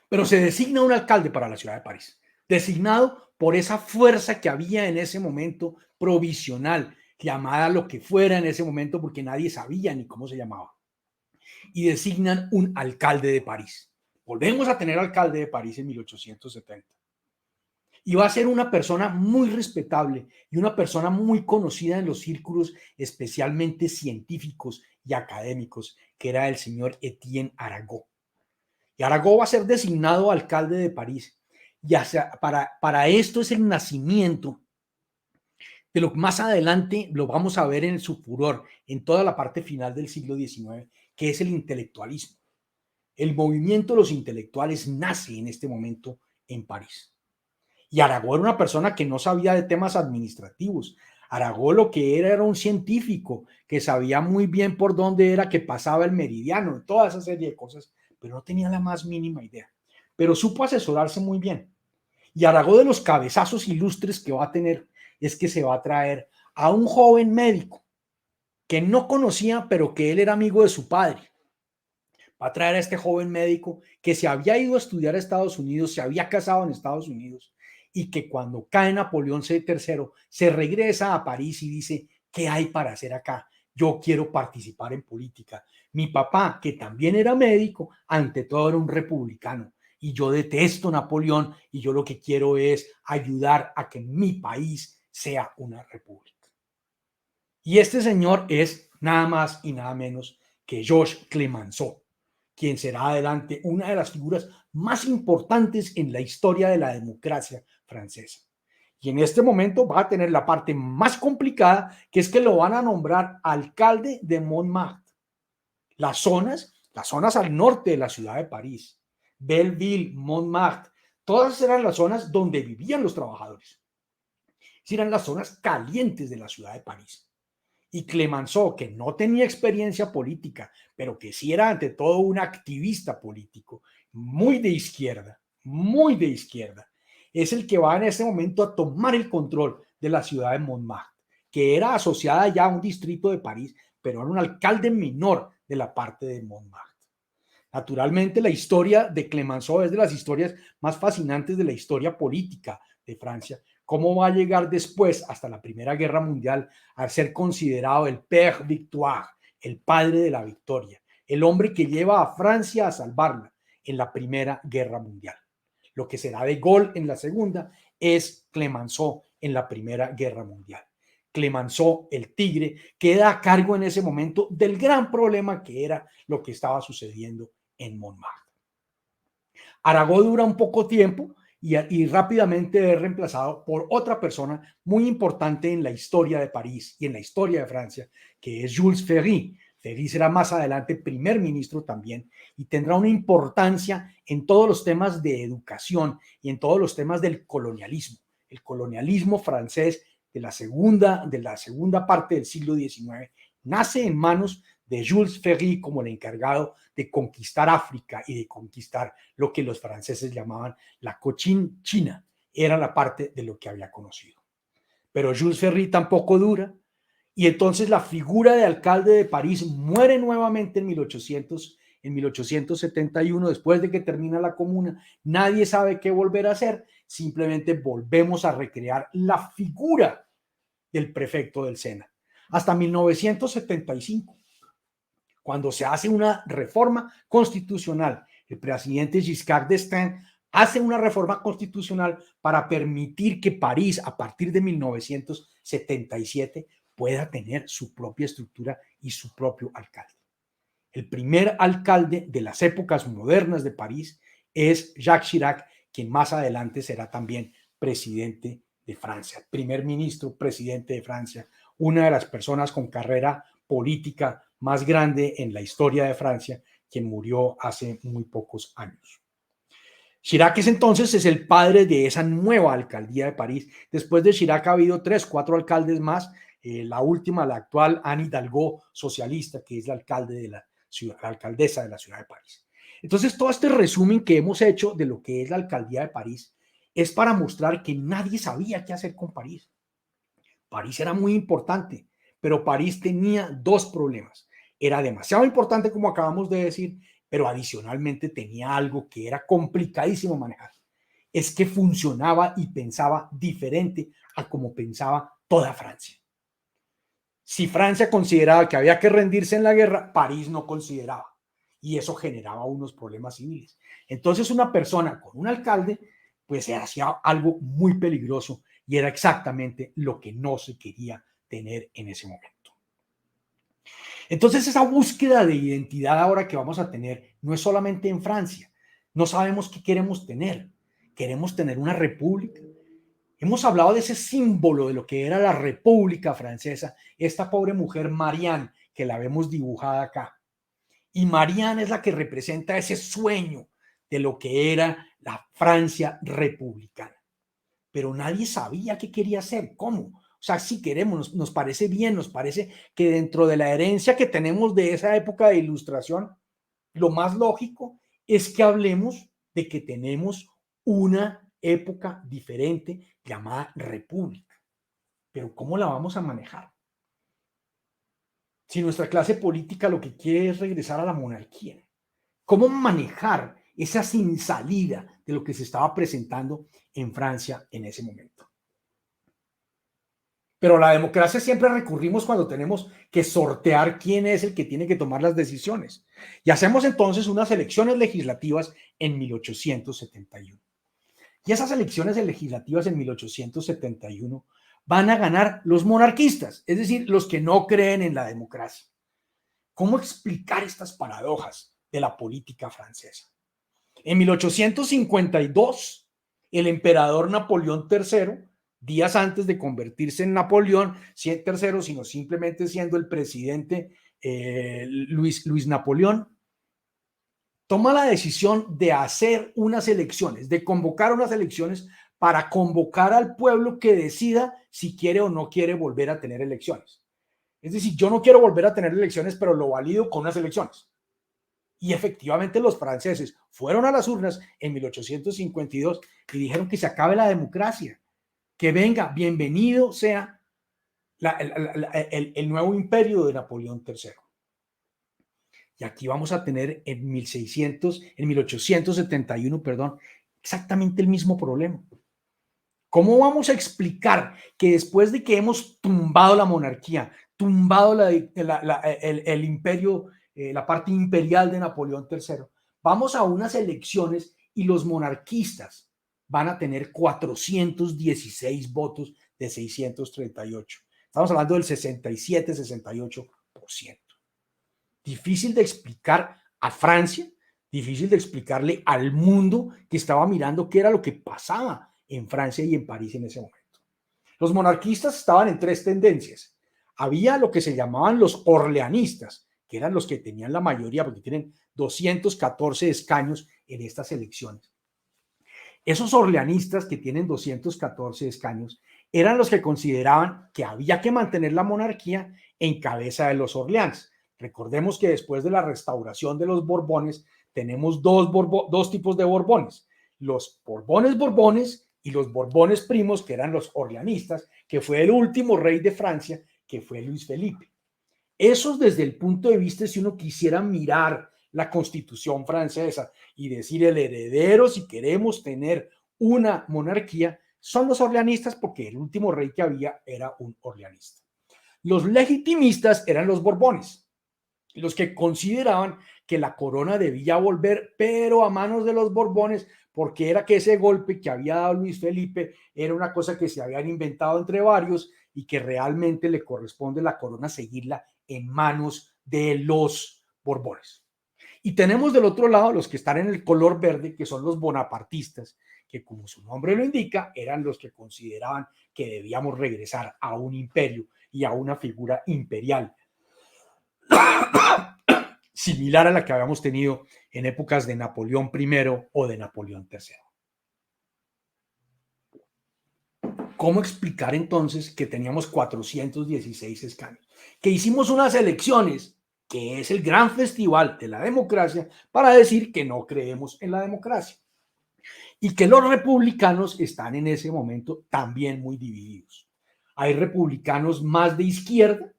Pero se designa un alcalde para la ciudad de París, designado por esa fuerza que había en ese momento provisional, llamada lo que fuera en ese momento porque nadie sabía ni cómo se llamaba. Y designan un alcalde de París. Volvemos a tener alcalde de París en 1870. Y va a ser una persona muy respetable y una persona muy conocida en los círculos, especialmente científicos y académicos, que era el señor Etienne Arago. Y Arago va a ser designado alcalde de París. Y para esto es el nacimiento de lo que más adelante lo vamos a ver en su furor, en toda la parte final del siglo XIX, que es el intelectualismo. El movimiento de los intelectuales nace en este momento en París. Y Arago era una persona que no sabía de temas administrativos. Arago lo que era un científico que sabía muy bien por dónde era que pasaba el meridiano, toda esa serie de cosas, pero no tenía la más mínima idea. Pero supo asesorarse muy bien. Y Arago, de los cabezazos ilustres que va a tener, es que se va a traer a un joven médico que no conocía, pero que él era amigo de su padre. Va a traer a este joven médico que se había ido a estudiar a Estados Unidos, se había casado en Estados Unidos y que cuando cae Napoleón III se regresa a París y dice: ¿qué hay para hacer acá? Yo quiero participar en política. Mi papá, que también era médico, ante todo era un republicano y yo detesto Napoleón y yo lo que quiero es ayudar a que mi país sea una república. Y este señor es nada más y nada menos que Georges Clemenceau, quien será adelante una de las figuras más importantes en la historia de la democracia francesa. Y en este momento va a tener la parte más complicada, que es que lo van a nombrar alcalde de Montmartre. Las zonas al norte de la ciudad de París, Belleville, Montmartre, todas eran las zonas donde vivían los trabajadores. Eran las zonas calientes de la ciudad de París. Y Clemenceau, que no tenía experiencia política, pero que sí era ante todo un activista político, muy de izquierda, es el que va en ese momento a tomar el control de la ciudad de Montmartre, que era asociada ya a un distrito de París, pero era un alcalde menor de la parte de Montmartre. Naturalmente, la historia de Clemenceau es de las historias más fascinantes de la historia política de Francia. ¿Cómo va a llegar después, hasta la Primera Guerra Mundial, a ser considerado el Père Victoire, el padre de la victoria, el hombre que lleva a Francia a salvarla en la Primera Guerra Mundial? Lo que será de Gaulle en la Segunda es Clemenceau en la Primera Guerra Mundial. Clemenceau, el tigre, queda a cargo en ese momento del gran problema que era lo que estaba sucediendo en Montmartre. Aragón dura un poco tiempo y rápidamente es reemplazado por otra persona muy importante en la historia de París y en la historia de Francia, que es Jules Ferry. Ferry será más adelante primer ministro también y tendrá una importancia en todos los temas de educación y en todos los temas del colonialismo. El colonialismo francés de la segunda parte del siglo XIX nace en manos de Jules Ferry como el encargado de conquistar África y de conquistar lo que los franceses llamaban la Cochinchina China. Era la parte de lo que había conocido. Pero Jules Ferry tampoco dura y entonces la figura de alcalde de París muere nuevamente en 1871, después de que termina la Comuna. Nadie sabe qué volver a hacer, simplemente volvemos a recrear la figura del prefecto del Sena. Hasta 1975, cuando se hace una reforma constitucional, el presidente Giscard d'Estaing hace una reforma constitucional para permitir que París, a partir de 1977, pueda tener su propia estructura y su propio alcalde. El primer alcalde de las épocas modernas de París es Jacques Chirac, quien más adelante será también presidente de Francia, primer ministro, presidente de Francia, una de las personas con carrera política más grande en la historia de Francia, quien murió hace muy pocos años. Chirac entonces es el padre de esa nueva alcaldía de París. Después de Chirac ha habido 3, 4 alcaldes más. La última, la actual, Anne Hidalgo, socialista, que es la alcalde de la ciudad, la alcaldesa de la ciudad de París. Entonces, todo este resumen que hemos hecho de lo que es la alcaldía de París es para mostrar que nadie sabía qué hacer con París. París era muy importante, pero París tenía 2 problemas. Era demasiado importante, como acabamos de decir, pero adicionalmente tenía algo que era complicadísimo manejar. Es que funcionaba y pensaba diferente a como pensaba toda Francia. Si Francia consideraba que había que rendirse en la guerra, París no consideraba. Y eso generaba unos problemas civiles. Entonces una persona con un alcalde, pues se hacía algo muy peligroso y era exactamente lo que no se quería tener en ese momento. Entonces esa búsqueda de identidad ahora que vamos a tener no es solamente en Francia. No sabemos qué queremos tener. Queremos tener una república. Hemos hablado de ese símbolo de lo que era la República Francesa, esta pobre mujer Marianne, que la vemos dibujada acá. Y Marianne es la que representa ese sueño de lo que era la Francia republicana. Pero nadie sabía qué quería hacer, cómo. O sea, si queremos, nos parece bien, nos parece que dentro de la herencia que tenemos de esa época de ilustración, lo más lógico es que hablemos de que tenemos una época diferente llamada república. Pero ¿cómo la vamos a manejar? Si nuestra clase política lo que quiere es regresar a la monarquía, ¿cómo manejar esa sin salida de lo que se estaba presentando en Francia en ese momento? Pero la democracia siempre recurrimos cuando tenemos que sortear quién es el que tiene que tomar las decisiones. Y hacemos entonces unas elecciones legislativas en 1871. Y esas elecciones legislativas en 1871 van a ganar los monarquistas, es decir, los que no creen en la democracia. ¿Cómo explicar estas paradojas de la política francesa? En 1852, el emperador Napoleón III, días antes de convertirse en Napoleón III, sino simplemente siendo el presidente Luis Napoleón, toma la decisión de hacer unas elecciones, de convocar unas elecciones para convocar al pueblo que decida si quiere o no quiere volver a tener elecciones. Es decir, yo no quiero volver a tener elecciones, pero lo valido con unas elecciones. Y efectivamente los franceses fueron a las urnas en 1852 y dijeron que se acabe la democracia, que venga, bienvenido sea el nuevo imperio de Napoleón III. Y aquí vamos a tener en 1871, perdón, exactamente el mismo problema. ¿Cómo vamos a explicar que después de que hemos tumbado la monarquía, tumbado el imperio, la parte imperial de Napoleón III, vamos a unas elecciones y los monarquistas van a tener 416 votos de 638? Estamos hablando del 67-68%. Difícil de explicar a Francia, difícil de explicarle al mundo que estaba mirando qué era lo que pasaba en Francia y en París en ese momento. Los monarquistas estaban en tres tendencias. Había lo que se llamaban los orleanistas, que eran los que tenían la mayoría, porque tienen 214 escaños en estas elecciones. Esos orleanistas que tienen 214 escaños eran los que consideraban que había que mantener la monarquía en cabeza de los Orleans. Recordemos que después de la restauración de los Borbones tenemos dos tipos de Borbones: los Borbones y los Borbones primos, que eran los orleanistas, que fue el último rey de Francia, que fue Luis Felipe. Esos, desde el punto de vista, si uno quisiera mirar la Constitución francesa y decir el heredero, si queremos tener una monarquía, son los orleanistas, porque el último rey que había era un orleanista. Los legitimistas eran los Borbones, los que consideraban que la corona debía volver, pero a manos de los Borbones, porque era que ese golpe que había dado Luis Felipe era una cosa que se habían inventado entre varios y que realmente le corresponde a la corona seguirla en manos de los Borbones. Y tenemos del otro lado los que están en el color verde, que son los bonapartistas, que, como su nombre lo indica, eran los que consideraban que debíamos regresar a un imperio y a una figura imperial similar a la que habíamos tenido en épocas de Napoleón I o de Napoleón III. ¿Cómo explicar entonces que teníamos 416 escaños? Que hicimos unas elecciones, que es el gran festival de la democracia, para decir que no creemos en la democracia. Y que los republicanos están en ese momento también muy divididos. Hay republicanos más de izquierda,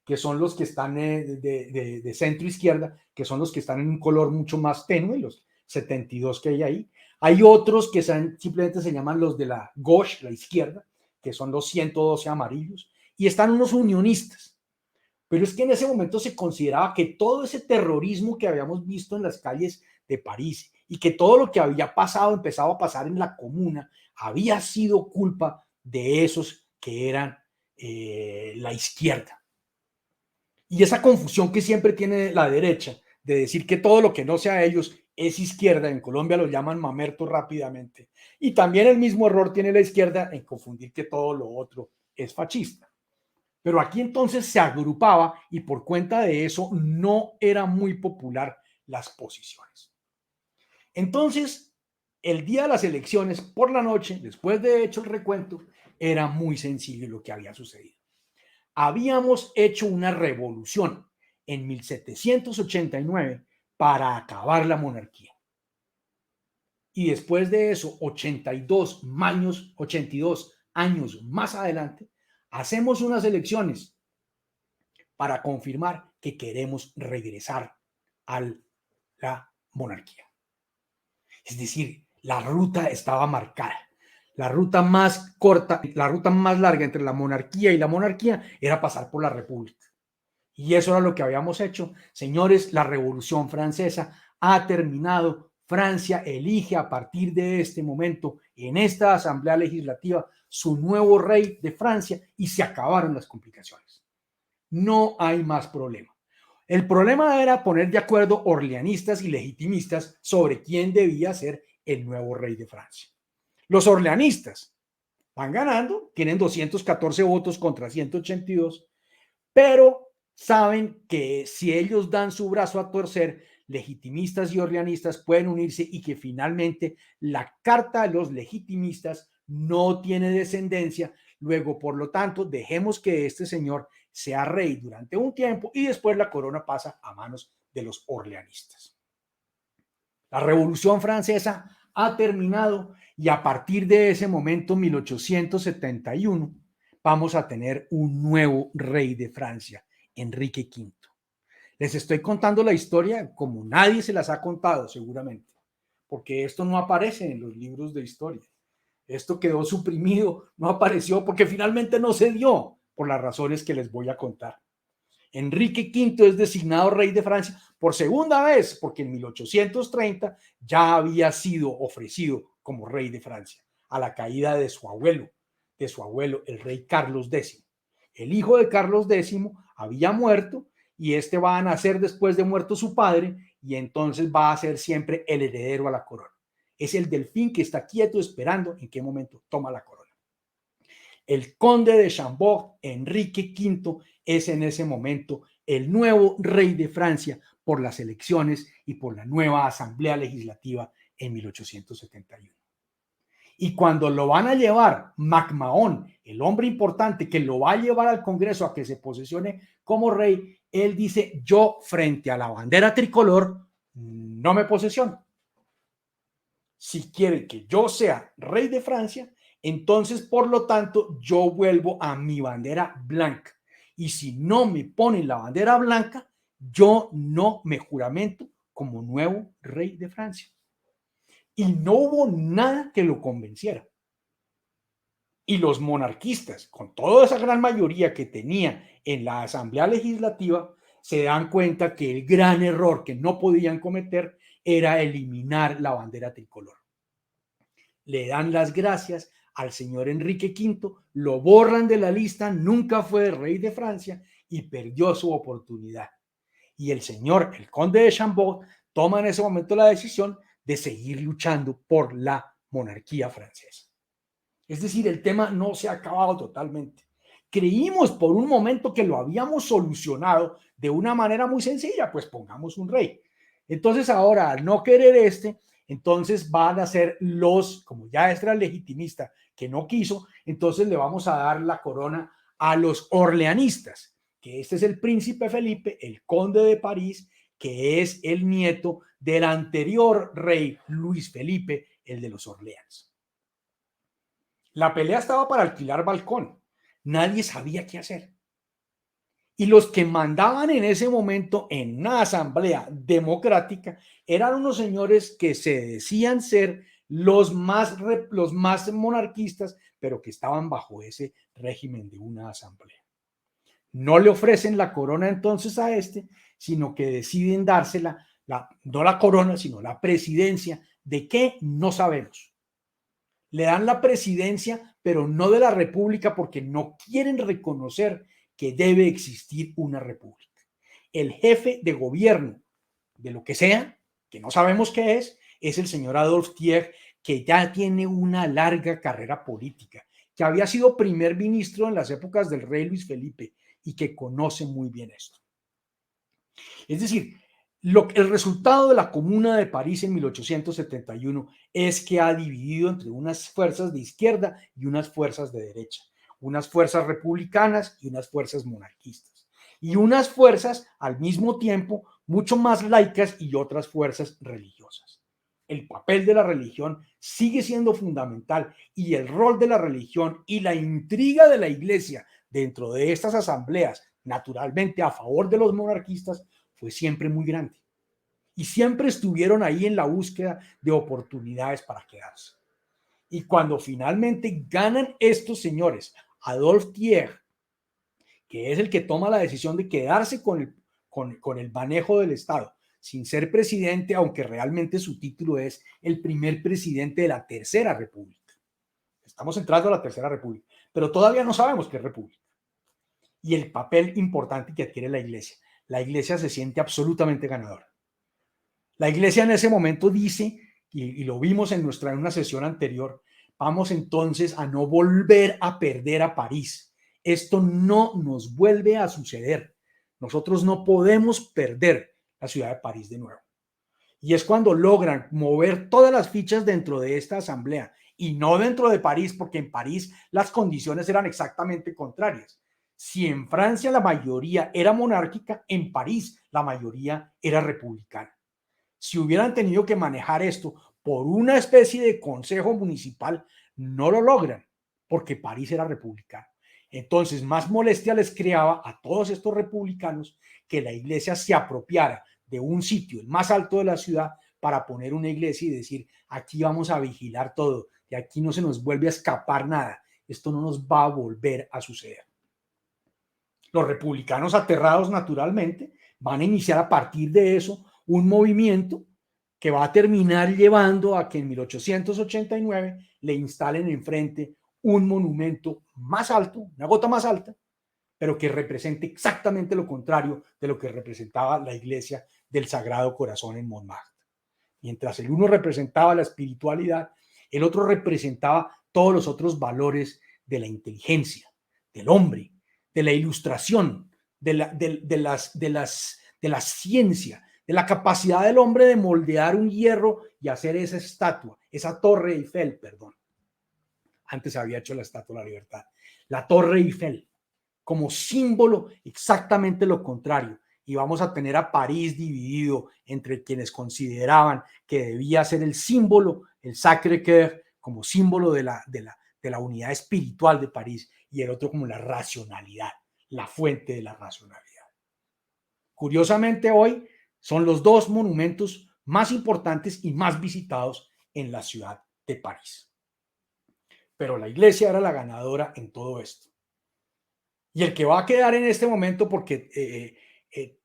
que son los que están de centro izquierda, que son los que están en un color mucho más tenue, los 72 que hay ahí. Hay otros que simplemente se llaman los de la gauche, la izquierda, que son los 112 amarillos, y están unos unionistas. Pero es que en ese momento se consideraba que todo ese terrorismo que habíamos visto en las calles de París y que todo lo que había pasado, empezaba a pasar en la comuna, había sido culpa de esos que eran la izquierda. Y esa confusión que siempre tiene la derecha de decir que todo lo que no sea ellos es izquierda, en Colombia lo llaman mamerto rápidamente. Y también el mismo error tiene la izquierda en confundir que todo lo otro es fascista. Pero aquí entonces se agrupaba y por cuenta de eso no era muy popular las posiciones. Entonces, el día de las elecciones, por la noche, después de hecho el recuento, era muy sencillo lo que había sucedido. Habíamos hecho una revolución en 1789 para acabar la monarquía. Y después de eso, 82 años más adelante, hacemos unas elecciones para confirmar que queremos regresar a la monarquía. Es decir, la ruta estaba marcada. La ruta más corta, la ruta más larga entre la monarquía y la monarquía era pasar por la república. Y eso era lo que habíamos hecho. Señores, la Revolución Francesa ha terminado. Francia elige a partir de este momento, en esta Asamblea Legislativa, su nuevo rey de Francia y se acabaron las complicaciones. No hay más problema. El problema era poner de acuerdo orleanistas y legitimistas sobre quién debía ser el nuevo rey de Francia. Los orleanistas van ganando, tienen 214 votos contra 182, pero saben que si ellos dan su brazo a torcer, legitimistas y orleanistas pueden unirse y que finalmente la carta de los legitimistas no tiene descendencia. Luego, por lo tanto, dejemos que este señor sea rey durante un tiempo y después la corona pasa a manos de los orleanistas. La Revolución Francesa ha terminado y a partir de ese momento, 1871, vamos a tener un nuevo rey de Francia, Enrique V. Les estoy contando la historia como nadie se las ha contado seguramente, porque esto no aparece en los libros de historia. Esto quedó suprimido, no apareció porque finalmente no se dio por las razones que les voy a contar. Enrique V es designado rey de Francia por segunda vez, porque en 1830 ya había sido ofrecido como rey de Francia a la caída de su abuelo, el rey Carlos X. El hijo de Carlos X había muerto y este va a nacer después de muerto su padre y entonces va a ser siempre el heredero a la corona. Es el delfín que está quieto esperando en qué momento toma la corona. El conde de Chambord, Enrique V, es en ese momento el nuevo rey de Francia por las elecciones y por la nueva asamblea legislativa en 1871. Y cuando lo van a llevar, MacMahon, el hombre importante que lo va a llevar al Congreso a que se posesione como rey, él dice: yo frente a la bandera tricolor no me posesiono. Si quieren que yo sea rey de Francia, entonces, por lo tanto, yo vuelvo a mi bandera blanca. Y si no me ponen la bandera blanca, yo no me juramento como nuevo rey de Francia. Y no hubo nada que lo convenciera. Y los monarquistas, con toda esa gran mayoría que tenía en la Asamblea Legislativa, se dan cuenta que el gran error que no podían cometer era eliminar la bandera tricolor. Le dan las gracias al señor Enrique V, lo borran de la lista, nunca fue rey de Francia y perdió su oportunidad. Y el señor, el conde de Chambord, toma en ese momento la decisión de seguir luchando por la monarquía francesa. Es decir, el tema no se ha acabado totalmente. Creímos por un momento que lo habíamos solucionado de una manera muy sencilla, pues pongamos un rey. Entonces ahora, al no querer entonces van a ser los, como ya este era el legitimista que no quiso, entonces le vamos a dar la corona a los orleanistas, que este es el príncipe Felipe, el conde de París, que es el nieto del anterior rey Luis Felipe, el de los Orleans. La pelea estaba para alquilar balcón. Nadie sabía qué hacer. Y los que mandaban en ese momento en una asamblea democrática eran unos señores que se decían ser los más monarquistas, pero que estaban bajo ese régimen de una asamblea. No le ofrecen la corona entonces a este, sino que deciden dársela, no la corona, sino la presidencia. ¿De qué? No sabemos. Le dan la presidencia, pero no de la república porque no quieren reconocer que debe existir una república. El jefe de gobierno de lo que sea, que no sabemos qué es el señor Adolphe Thiers, que ya tiene una larga carrera política, que había sido primer ministro en las épocas del rey Luis Felipe y que conoce muy bien esto. Es decir, el resultado de la Comuna de París en 1871 es que ha dividido entre unas fuerzas de izquierda y unas fuerzas de derecha, unas fuerzas republicanas y unas fuerzas monarquistas, y unas fuerzas al mismo tiempo mucho más laicas y otras fuerzas religiosas. El papel de la religión sigue siendo fundamental y el rol de la religión y la intriga de la iglesia dentro de estas asambleas, naturalmente a favor de los monarquistas, fue siempre muy grande. Y siempre estuvieron ahí en la búsqueda de oportunidades para quedarse. Y cuando finalmente ganan estos señores, Adolphe Thiers, que es el que toma la decisión de quedarse con el manejo del Estado, sin ser presidente, aunque realmente su título es el primer presidente de la Tercera República. Estamos entrando a la Tercera República, pero todavía no sabemos qué es república. Y el papel importante que adquiere la iglesia. La iglesia se siente absolutamente ganadora. La iglesia en ese momento dice, y lo vimos en una sesión anterior, vamos entonces a no volver a perder a París. Esto no nos vuelve a suceder. Nosotros no podemos perder la ciudad de París de nuevo. Y es cuando logran mover todas las fichas dentro de esta asamblea y no dentro de París, porque en París las condiciones eran exactamente contrarias. Si en Francia la mayoría era monárquica, en París la mayoría era republicana. Si hubieran tenido que manejar esto por una especie de consejo municipal, no lo logran, porque París era republicano. Entonces, más molestia les creaba a todos estos republicanos que la iglesia se apropiara de un sitio, el más alto de la ciudad, para poner una iglesia y decir, aquí vamos a vigilar todo, y aquí no se nos vuelve a escapar nada, esto no nos va a volver a suceder. Los republicanos, aterrados naturalmente, van a iniciar a partir de eso un movimiento que va a terminar llevando a que en 1889 le instalen enfrente un monumento más alto, una gota más alta, pero que represente exactamente lo contrario de lo que representaba la iglesia del Sagrado Corazón en Montmartre. Mientras el uno representaba la espiritualidad, el otro representaba todos los otros valores de la inteligencia, del hombre, de la ilustración, de la ciencia, de la capacidad del hombre de moldear un hierro y hacer esa estatua, esa torre Eiffel, perdón. Antes había hecho la Estatua de la Libertad. La Torre Eiffel, como símbolo exactamente lo contrario. Y vamos a tener a París dividido entre quienes consideraban que debía ser el símbolo, el Sacré-Cœur, como símbolo de la unidad espiritual de París, y el otro como la racionalidad, la fuente de la racionalidad. Curiosamente, hoy son los dos monumentos más importantes y más visitados en la ciudad de París. Pero la iglesia era la ganadora en todo esto. Y el que va a quedar en este momento, porque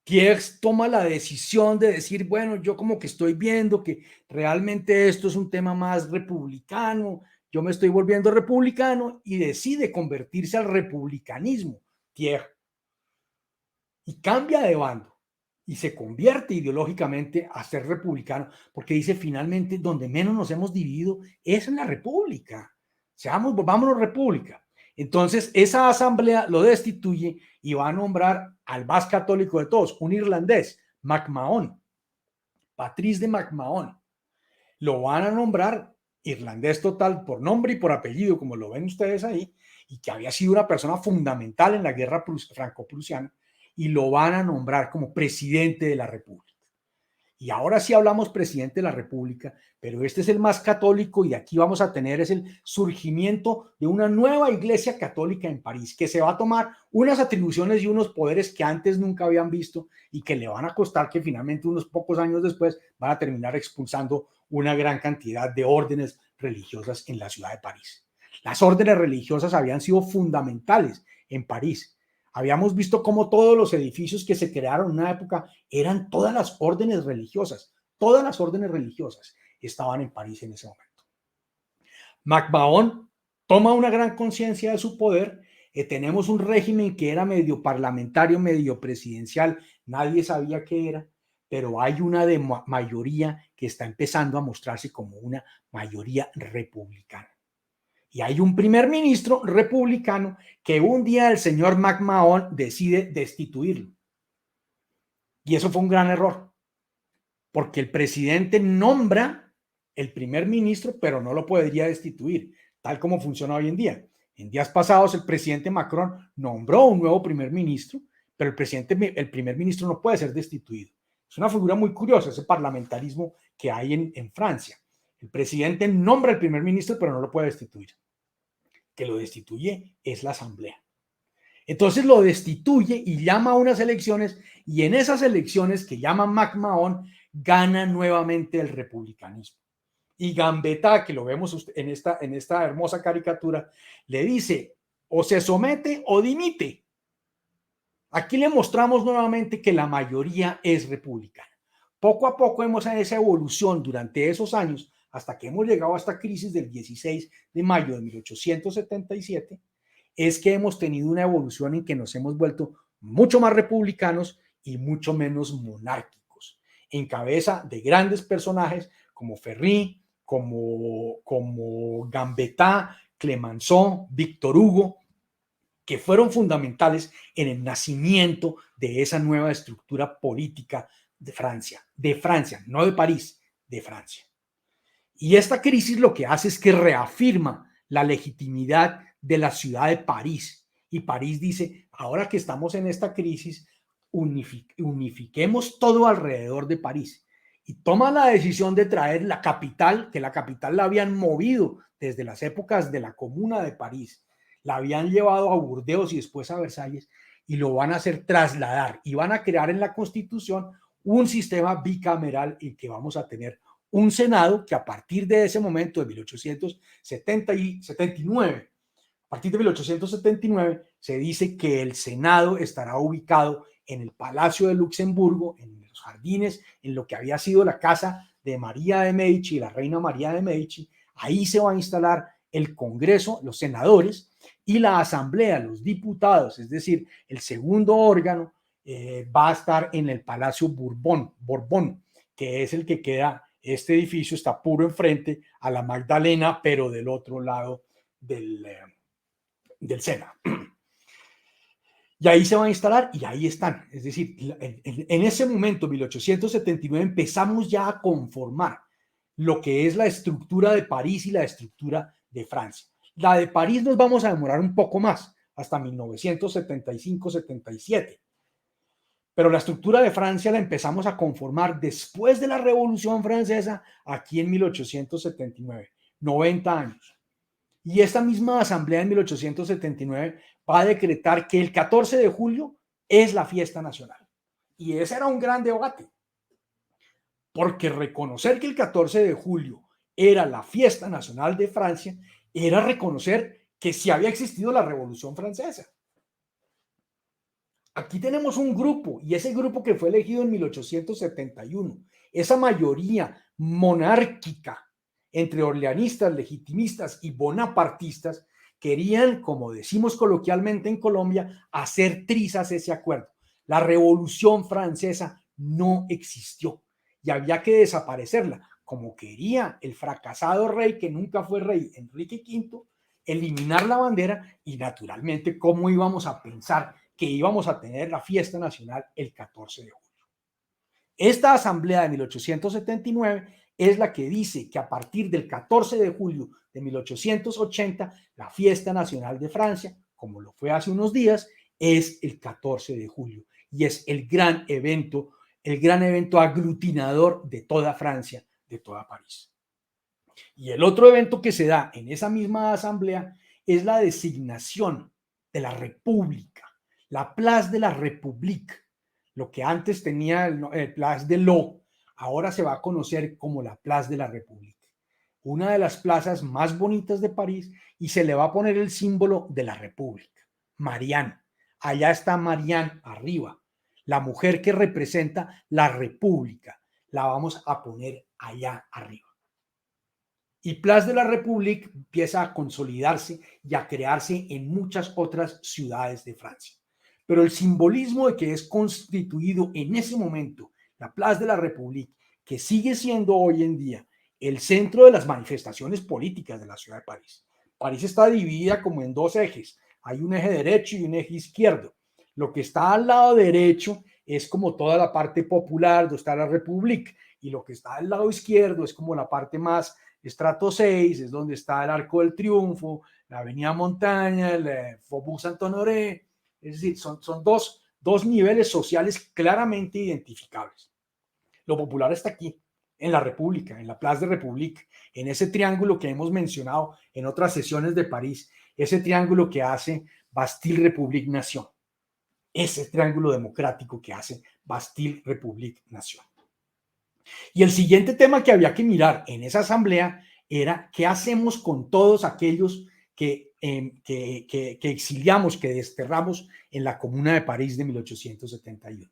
Thiers toma la decisión de decir, bueno, yo como que estoy viendo que realmente esto es un tema más republicano, yo me estoy volviendo republicano, y decide convertirse al republicanismo, Thiers, y cambia de bando y se convierte ideológicamente a ser republicano, porque dice finalmente donde menos nos hemos dividido es en la república, volvámonos república. Entonces esa asamblea lo destituye y va a nombrar al más católico de todos, un irlandés, MacMahon, Patrice de MacMahon. Lo van a nombrar irlandés total por nombre y por apellido, como lo ven ustedes ahí, y que había sido una persona fundamental en la guerra franco-prusiana, y lo van a nombrar como presidente de la República. Y ahora sí hablamos presidente de la República, pero este es el más católico, y aquí vamos a tener es el surgimiento de una nueva iglesia católica en París, que se va a tomar unas atribuciones y unos poderes que antes nunca habían visto y que le van a costar que finalmente unos pocos años después van a terminar expulsando una gran cantidad de órdenes religiosas en la ciudad de París. Las órdenes religiosas habían sido fundamentales en París. Habíamos visto cómo todos los edificios que se crearon en una época eran todas las órdenes religiosas. Todas las órdenes religiosas estaban en París en ese momento. MacMahon toma una gran conciencia de su poder. Tenemos un régimen que era medio parlamentario, medio presidencial. Nadie sabía qué era, pero hay una mayoría que está empezando a mostrarse como una mayoría republicana. Y hay un primer ministro republicano que un día el señor MacMahon decide destituirlo. Y eso fue un gran error, porque el presidente nombra el primer ministro, pero no lo podría destituir, tal como funciona hoy en día. En días pasados, el presidente Macron nombró un nuevo primer ministro, pero el primer ministro no puede ser destituido. Es una figura muy curiosa, ese parlamentarismo que hay en Francia. El presidente nombra al primer ministro, pero no lo puede destituir. Que lo destituye es la asamblea. Entonces lo destituye y llama a unas elecciones, y en esas elecciones que llama MacMahon gana nuevamente el republicanismo. Y Gambetta, que lo vemos en esta hermosa caricatura, le dice o se somete o dimite. Aquí le mostramos nuevamente que la mayoría es republicana. Poco a poco vemos esa evolución durante esos años hasta que hemos llegado a esta crisis del 16 de mayo de 1877, es que hemos tenido una evolución en que nos hemos vuelto mucho más republicanos y mucho menos monárquicos, en cabeza de grandes personajes como Ferry, como Gambetta, Clemenceau, Víctor Hugo, que fueron fundamentales en el nacimiento de esa nueva estructura política de Francia, no de París, de Francia. Y esta crisis lo que hace es que reafirma la legitimidad de la ciudad de París. Y París dice, ahora que estamos en esta crisis, unifiquemos todo alrededor de París. Y toma la decisión de traer la capital, que la capital la habían movido desde las épocas de la Comuna de París. La habían llevado a Burdeos y después a Versalles y lo van a hacer trasladar y van a crear en la Constitución un sistema bicameral y que vamos a tener un Senado que a partir de ese momento, de 1879, a partir de 1879, se dice que el Senado estará ubicado en el Palacio de Luxemburgo, en los jardines, en lo que había sido la casa de María de Medici, la reina María de Medici. Ahí se va a instalar el Congreso, los senadores, y la Asamblea, los diputados, es decir, el segundo órgano, va a estar en el Palacio Borbón, que es el que queda, este edificio está puro enfrente a la Magdalena, pero del otro lado del Sena. Y ahí se van a instalar y ahí están. Es decir, en ese momento, 1879, empezamos ya a conformar lo que es la estructura de París y la estructura de Francia. La de París nos vamos a demorar un poco más, hasta 1975-77. Pero la estructura de Francia la empezamos a conformar después de la Revolución Francesa, aquí en 1879, 90 años. Y esta misma asamblea en 1879 va a decretar que el 14 de julio es la fiesta nacional. Y ese era un gran debate, porque reconocer que el 14 de julio era la fiesta nacional de Francia era reconocer que sí había existido la Revolución Francesa. Aquí tenemos un grupo, y ese grupo que fue elegido en 1871, esa mayoría monárquica entre orleanistas, legitimistas y bonapartistas, querían, como decimos coloquialmente en Colombia, hacer trizas ese acuerdo. La Revolución Francesa no existió y había que desaparecerla, como quería el fracasado rey que nunca fue rey, Enrique V, eliminar la bandera y naturalmente cómo íbamos a pensar que íbamos a tener la fiesta nacional el 14 de julio. Esta asamblea de 1879 es la que dice que a partir del 14 de julio de 1880, la fiesta nacional de Francia, como lo fue hace unos días, es el 14 de julio y es el gran evento aglutinador de toda Francia, de toda París. Y el otro evento que se da en esa misma asamblea es la designación de la República, la Place de la République, lo que antes tenía el Place de l'Eau, ahora se va a conocer como la Place de la République, una de las plazas más bonitas de París, y se le va a poner el símbolo de la República, Marianne. Allá está Marianne arriba, la mujer que representa la República, la vamos a poner allá arriba. Y Place de la République empieza a consolidarse y a crearse en muchas otras ciudades de Francia. Pero el simbolismo de que es constituido en ese momento la Place de la République, que sigue siendo hoy en día el centro de las manifestaciones políticas de la ciudad de París. París está dividida como en dos ejes. Hay un eje derecho y un eje izquierdo. Lo que está al lado derecho es como toda la parte popular, donde está la République, y lo que está al lado izquierdo es como la parte más estrato 6, es donde está el Arco del Triunfo, la Avenida Montaña, el Faubourg Saint-Honoré. Es decir, son dos niveles sociales claramente identificables. Lo popular está aquí, en la República, en la Place de République, en ese triángulo que hemos mencionado en otras sesiones de París, ese triángulo que hace Bastille, République, Nation, ese triángulo democrático que hace Bastille, République, Nation. Y el siguiente tema que había que mirar en esa asamblea era qué hacemos con todos aquellos que exiliamos, que desterramos en la Comuna de París de 1871.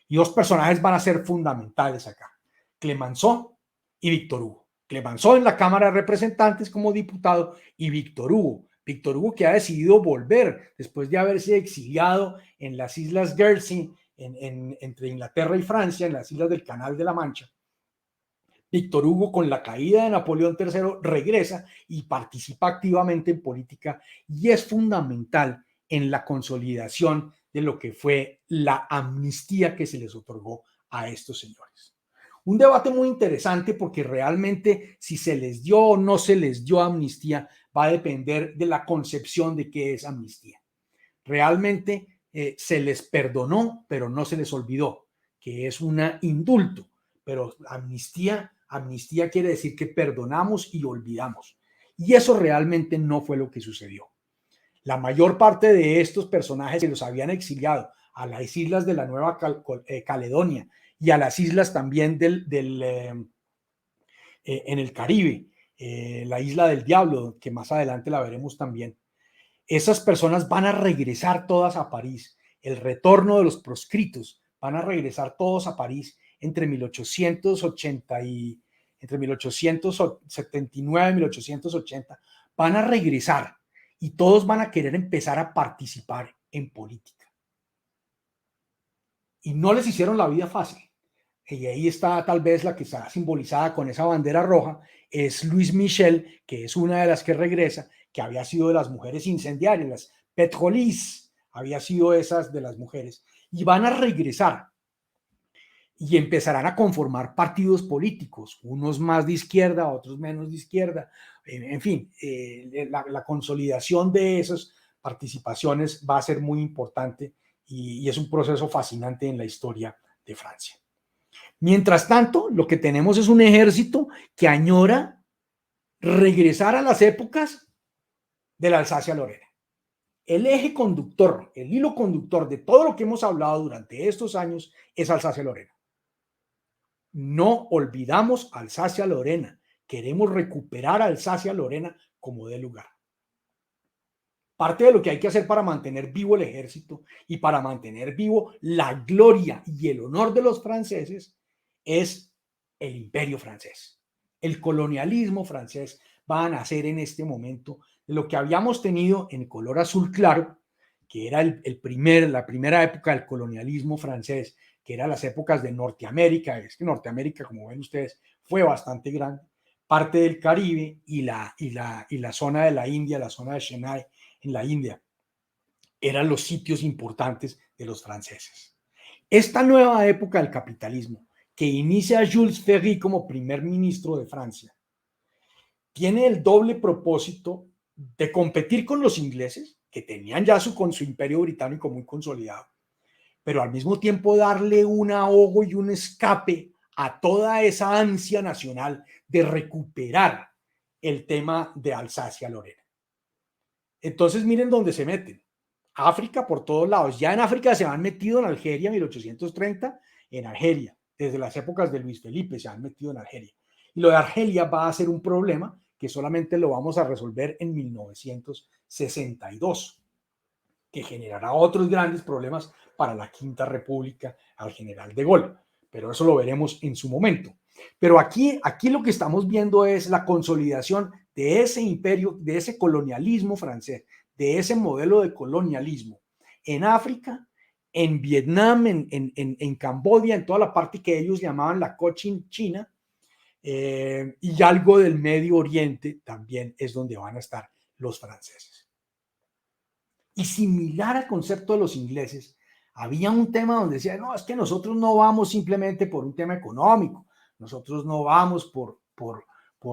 Y dos personajes van a ser fundamentales acá, Clemenceau y Víctor Hugo. Clemenceau en la Cámara de Representantes como diputado y Víctor Hugo que ha decidido volver después de haberse exiliado en las Islas Guernsey, entre Inglaterra y Francia, en las islas del Canal de la Mancha. Víctor Hugo, con la caída de Napoleón III, regresa y participa activamente en política y es fundamental en la consolidación de lo que fue la amnistía que se les otorgó a estos señores. Un debate muy interesante porque realmente si se les dio o no se les dio amnistía va a depender de la concepción de qué es amnistía. Realmente se les perdonó, pero no se les olvidó, que es un indulto, pero amnistía quiere decir que perdonamos y olvidamos. Y eso realmente no fue lo que sucedió. La mayor parte de estos personajes se los habían exiliado a las islas de la Nueva Caledonia y a las islas también en el Caribe, la isla del Diablo, que más adelante la veremos también. Esas personas van a regresar todas a París. El retorno de los proscritos van a regresar todos a París entre 1880 y entre 1879 y 1880. Van a regresar y todos van a querer empezar a participar en política. Y no les hicieron la vida fácil. Y ahí está tal vez la que está simbolizada con esa bandera roja, es Louise Michel, que es una de las que regresa, que había sido de las mujeres incendiarias, las Pétrolis, había sido esas de las mujeres, y van a regresar y empezarán a conformar partidos políticos, unos más de izquierda, otros menos de izquierda, en fin, la consolidación de esas participaciones va a ser muy importante y es un proceso fascinante en la historia de Francia. Mientras tanto, lo que tenemos es un ejército que añora regresar a las épocas de la Alsacia-Lorena. El eje conductor, el hilo conductor de todo lo que hemos hablado durante estos años es Alsacia-Lorena. No olvidamos Alsacia-Lorena. Queremos recuperar Alsacia-Lorena como de lugar. Parte de lo que hay que hacer para mantener vivo el ejército y para mantener vivo la gloria y el honor de los franceses es el imperio francés. El colonialismo francés va a nacer en este momento de lo que habíamos tenido en color azul claro, que era la primera época del colonialismo francés, que eran las épocas de Norteamérica. Es que Norteamérica, como ven ustedes, fue bastante grande. Parte del Caribe y la zona de la India, la zona de Chennai, en la India, eran los sitios importantes de los franceses. Esta nueva época del capitalismo, que inicia a Jules Ferry como primer ministro de Francia, tiene el doble propósito de competir con los ingleses, que tenían ya con su imperio británico muy consolidado, pero al mismo tiempo darle un ahogo y un escape a toda esa ansia nacional de recuperar el tema de Alsacia-Lorena. Entonces miren dónde se meten. África por todos lados. Ya en África se han metido en Algeria en 1830, en Algeria, desde las épocas de Luis Felipe se han metido en Algeria. Y lo de Argelia va a ser un problema que solamente lo vamos a resolver en 1962, que generará otros grandes problemas para la Quinta República al general de Gaulle. Pero eso lo veremos en su momento. Pero aquí lo que estamos viendo es la consolidación de ese imperio, de ese colonialismo francés, de ese modelo de colonialismo en África, en Vietnam, en Camboya, en toda la parte que ellos llamaban la Cochin China, y algo del Medio Oriente también es donde van a estar los franceses. Y similar al concepto de los ingleses, había un tema donde decía, no, es que nosotros no vamos simplemente por un tema económico, nosotros no vamos por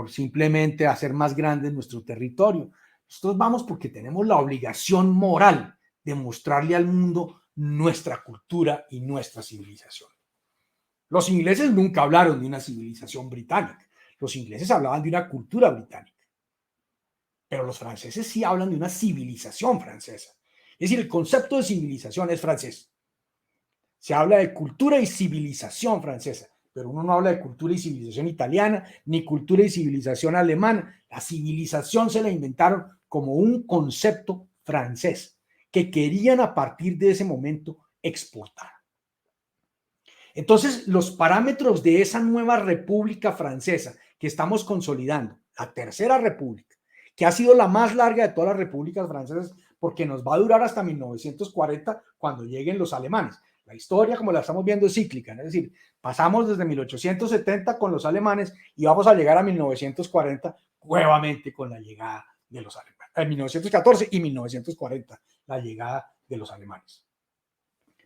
simplemente hacer más grande nuestro territorio, nosotros vamos porque tenemos la obligación moral de mostrarle al mundo nuestra cultura y nuestra civilización. Los ingleses nunca hablaron de una civilización británica, los ingleses hablaban de una cultura británica, pero los franceses sí hablan de una civilización francesa. Es decir, el concepto de civilización es francés. Se habla de cultura y civilización francesa, pero uno no habla de cultura y civilización italiana, ni cultura y civilización alemana. La civilización se la inventaron como un concepto francés que querían a partir de ese momento exportar. Entonces, los parámetros de esa nueva república francesa que estamos consolidando, la Tercera República, que ha sido la más larga de todas las repúblicas francesas, porque nos va a durar hasta 1940 cuando lleguen los alemanes. La historia, como la estamos viendo, es cíclica, es decir, pasamos desde 1870 con los alemanes y vamos a llegar a 1940 nuevamente con la llegada de los alemanes. En 1914 y 1940, la llegada de los alemanes.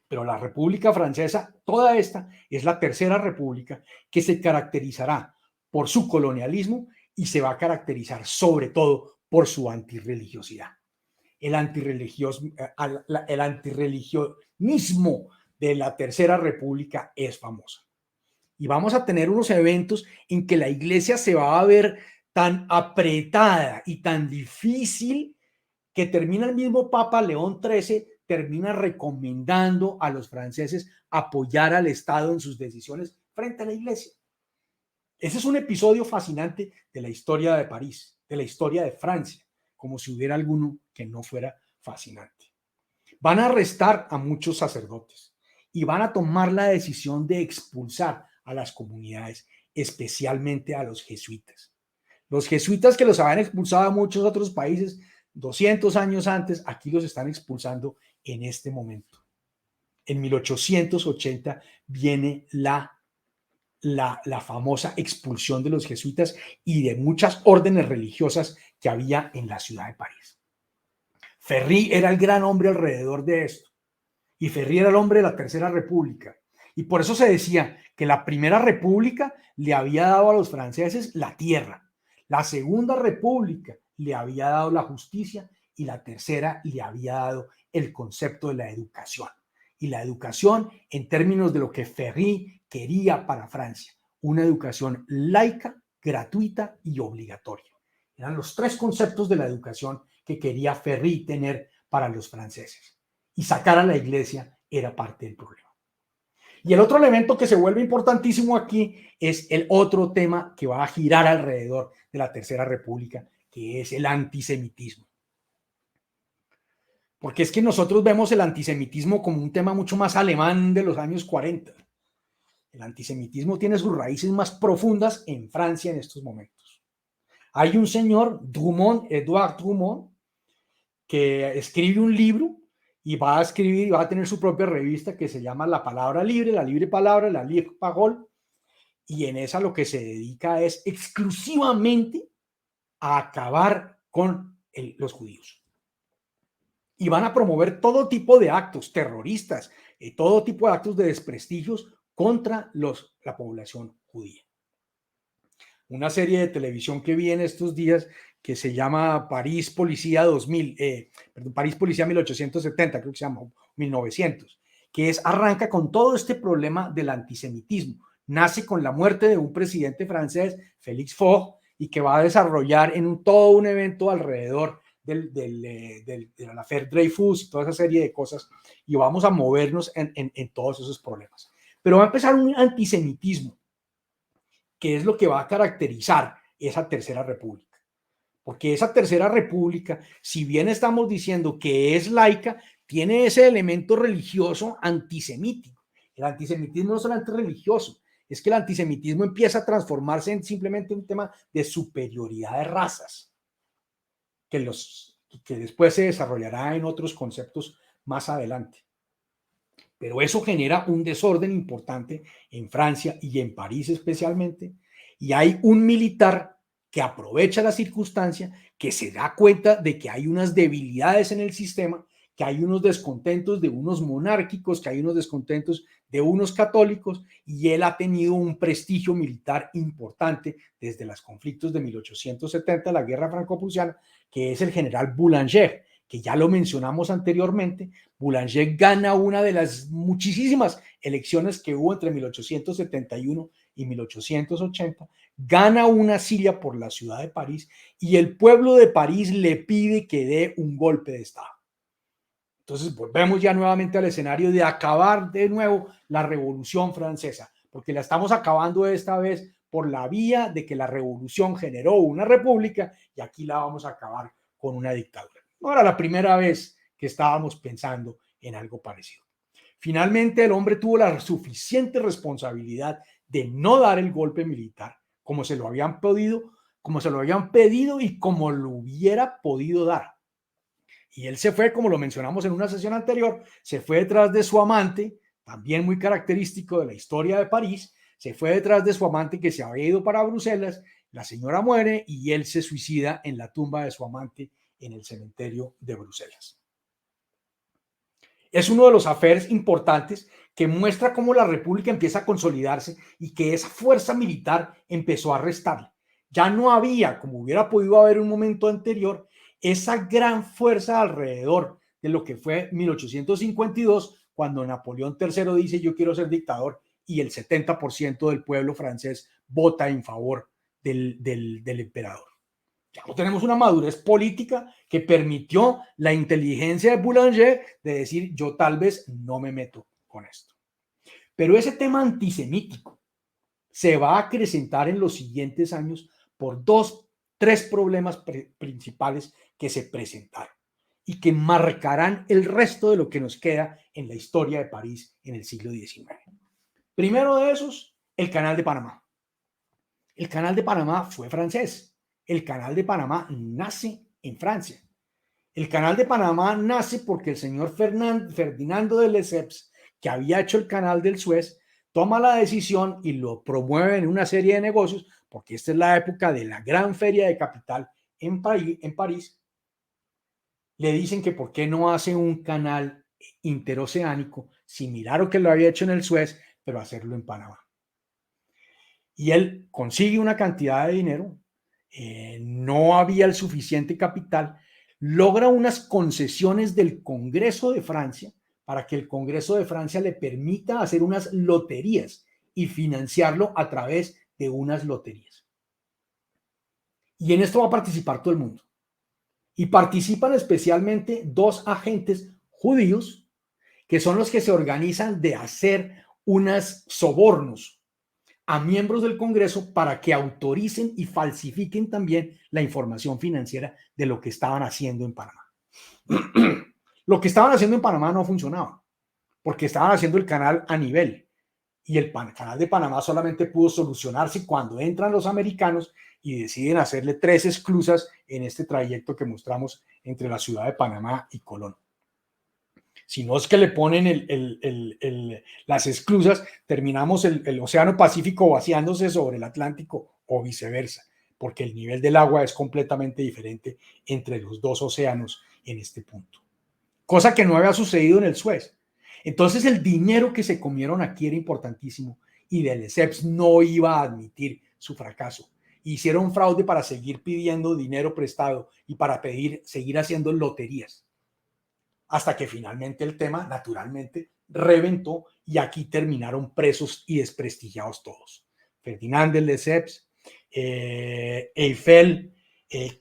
Pero la República Francesa, toda esta es la Tercera República que se caracterizará por su colonialismo y se va a caracterizar sobre todo por su antirreligiosidad. El antirreligionismo de la Tercera República es famoso. Y vamos a tener unos eventos en que la iglesia se va a ver tan apretada y tan difícil que termina el mismo Papa León XIII, termina recomendando a los franceses apoyar al Estado en sus decisiones frente a la Iglesia. Ese es un episodio fascinante de la historia de París, de la historia de Francia, como si hubiera alguno que no fuera fascinante. Van a arrestar a muchos sacerdotes y van a tomar la decisión de expulsar a las comunidades, especialmente a los jesuitas. Los jesuitas que los habían expulsado a muchos otros países 200 años antes, aquí los están expulsando en este momento. En 1880 viene la famosa expulsión de los jesuitas y de muchas órdenes religiosas que había en la ciudad de París. Ferry era el gran hombre alrededor de esto, y Ferry era el hombre de la Tercera República, y por eso se decía que la Primera República le había dado a los franceses la tierra, la Segunda República le había dado la justicia y la Tercera le había dado el concepto de la educación. Y la educación en términos de lo que Ferry quería para Francia, una educación laica, gratuita y obligatoria. Eran los tres conceptos de la educación que quería Ferry tener para los franceses. Y sacar a la iglesia era parte del problema. Y el otro elemento que se vuelve importantísimo aquí es el otro tema que va a girar alrededor de la Tercera República, que es el antisemitismo. Porque es que nosotros vemos el antisemitismo como un tema mucho más alemán de los años 40. El antisemitismo tiene sus raíces más profundas en Francia en estos momentos. Hay un señor, Drummond, Edouard Drummond, que escribe un libro y va a tener su propia revista que se llama La Palabra Libre, la libre palabra, la libre parole, y en esa lo que se dedica es exclusivamente a acabar con los judíos. Y van a promover todo tipo de actos terroristas, todo tipo de actos de desprestigios contra la población judía. Una serie de televisión que vi en estos días que se llama París Policía 2000, París Policía 1870, creo que se llama, 1900, que arranca con todo este problema del antisemitismo. Nace con la muerte de un presidente francés, Félix Faure, y que va a desarrollar en todo un evento alrededor de la Affaire Dreyfus y toda esa serie de cosas, y vamos a movernos en todos esos problemas. Pero va a empezar un antisemitismo, que es lo que va a caracterizar esa Tercera República. Porque esa Tercera República, si bien estamos diciendo que es laica, tiene ese elemento religioso antisemítico. El antisemitismo no es solamente religioso, es que el antisemitismo empieza a transformarse en simplemente un tema de superioridad de razas, que después se desarrollará en otros conceptos más adelante. Pero eso genera un desorden importante en Francia y en París especialmente, y hay un militar que aprovecha la circunstancia, que se da cuenta de que hay unas debilidades en el sistema, que hay unos descontentos de unos monárquicos, que hay unos descontentos de unos católicos, y él ha tenido un prestigio militar importante desde los conflictos de 1870, la guerra franco-prusiana, que es el general Boulanger, que ya lo mencionamos anteriormente. Boulanger gana una de las muchísimas elecciones que hubo entre 1871 y 1880, gana una silla por la ciudad de París y el pueblo de París le pide que dé un golpe de Estado. Entonces volvemos ya nuevamente al escenario de acabar de nuevo la Revolución Francesa, porque la estamos acabando esta vez por la vía de que la revolución generó una república y aquí la vamos a acabar con una dictadura. No era la primera vez que estábamos pensando en algo parecido. Finalmente, el hombre tuvo la suficiente responsabilidad de no dar el golpe militar como se lo habían pedido y como lo hubiera podido dar. Y él se fue, como lo mencionamos en una sesión anterior, se fue detrás de su amante, también muy característico de la historia de París, se fue detrás de su amante que se había ido para Bruselas, la señora muere y él se suicida en la tumba de su amante en el cementerio de Bruselas. Es uno de los affairs importantes que muestra cómo la República empieza a consolidarse y que esa fuerza militar empezó a restarle. Ya no había, como hubiera podido haber un momento anterior, esa gran fuerza alrededor de lo que fue 1852, cuando Napoleón III dice yo quiero ser dictador y el 70% del pueblo francés vota en favor del emperador. Ya no tenemos una madurez política que permitió la inteligencia de Boulanger de decir, yo tal vez no me meto con esto. Pero ese tema antisemítico se va a acrecentar en los siguientes años por tres problemas principales que se presentaron y que marcarán el resto de lo que nos queda en la historia de París en el siglo XIX. Primero de esos, el Canal de Panamá. El Canal de Panamá fue francés. El Canal de Panamá nace en Francia. El Canal de Panamá nace porque el señor Ferdinando de Lesseps, que había hecho el Canal del Suez, toma la decisión y lo promueve en una serie de negocios, porque esta es la época de la gran feria de capital en París. Le dicen que por qué no hace un canal interoceánico similar a lo que lo había hecho en el Suez, pero hacerlo en Panamá. Y él consigue una cantidad de dinero, no había el suficiente capital, logra unas concesiones del Congreso de Francia para que el Congreso de Francia le permita hacer unas loterías y financiarlo a través de unas loterías. Y en esto va a participar todo el mundo. Y participan especialmente dos agentes judíos, que son los que se organizan de hacer unos sobornos a miembros del Congreso para que autoricen y falsifiquen también la información financiera de lo que estaban haciendo en Panamá. Lo que estaban haciendo en Panamá no funcionaba, porque estaban haciendo el canal a nivel y el canal de Panamá solamente pudo solucionarse cuando entran los americanos y deciden hacerle 3 esclusas en este trayecto que mostramos entre la ciudad de Panamá y Colón. Si no es que le ponen las esclusas, terminamos el Océano Pacífico vaciándose sobre el Atlántico o viceversa, porque el nivel del agua es completamente diferente entre los dos océanos en este punto. Cosa que no había sucedido en el Suez. Entonces el dinero que se comieron aquí era importantísimo y de Lesseps no iba a admitir su fracaso. Hicieron fraude para seguir pidiendo dinero prestado y para seguir haciendo loterías. Hasta que finalmente el tema, naturalmente, reventó y aquí terminaron presos y desprestigiados todos. Ferdinand de Lesseps, Eiffel,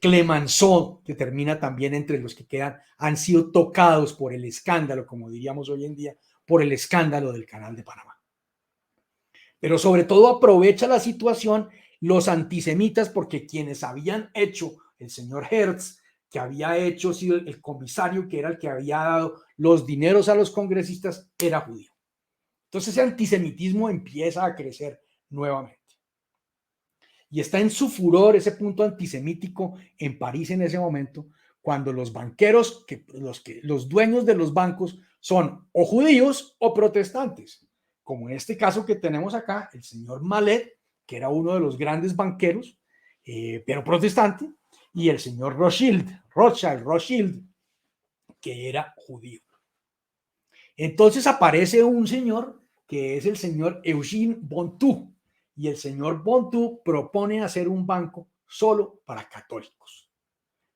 Clemenceau, que termina también entre los que quedan, han sido tocados por el escándalo, como diríamos hoy en día, por el escándalo del Canal de Panamá. Pero sobre todo aprovecha la situación los antisemitas, porque quienes habían hecho, el señor Hertz, que había hecho, sido el comisario, que era el que había dado los dineros a los congresistas, era judío. Entonces ese antisemitismo empieza a crecer nuevamente. Y está en su furor ese punto antisemítico en París en ese momento, cuando los banqueros, los dueños de los bancos son o judíos o protestantes, como en este caso que tenemos acá, el señor Malet, que era uno de los grandes banqueros, pero protestante, y el señor Rothschild, que era judío. Entonces aparece un señor que es el señor Eugene Bontou, y el señor Bontou propone hacer un banco solo para católicos,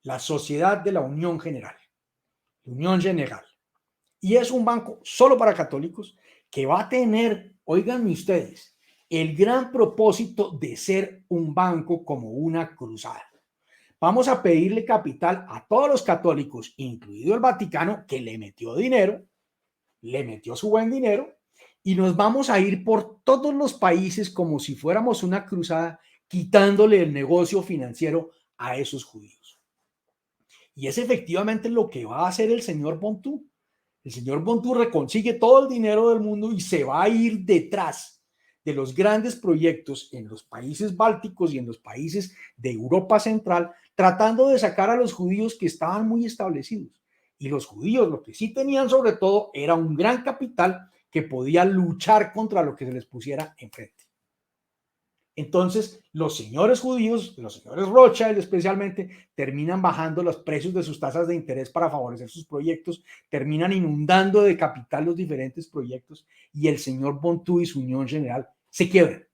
la Sociedad de la Unión General, Unión General. Y es un banco solo para católicos que va a tener, oigan ustedes, el gran propósito de ser un banco como una cruzada. Vamos a pedirle capital a todos los católicos, incluido el Vaticano, que le metió dinero, le metió su buen dinero, y nos vamos a ir por todos los países como si fuéramos una cruzada, quitándole el negocio financiero a esos judíos. Y es efectivamente lo que va a hacer el señor Bontou. El señor Bontou reconsigue todo el dinero del mundo y se va a ir detrás de los grandes proyectos en los países bálticos y en los países de Europa Central, tratando de sacar a los judíos que estaban muy establecidos. Y los judíos lo que sí tenían sobre todo era un gran capital que podía luchar contra lo que se les pusiera enfrente. Entonces, los señores judíos, los señores Rothschild especialmente, terminan bajando los precios de sus tasas de interés para favorecer sus proyectos, terminan inundando de capital los diferentes proyectos y el señor Bontou y su Unión General se quiebran.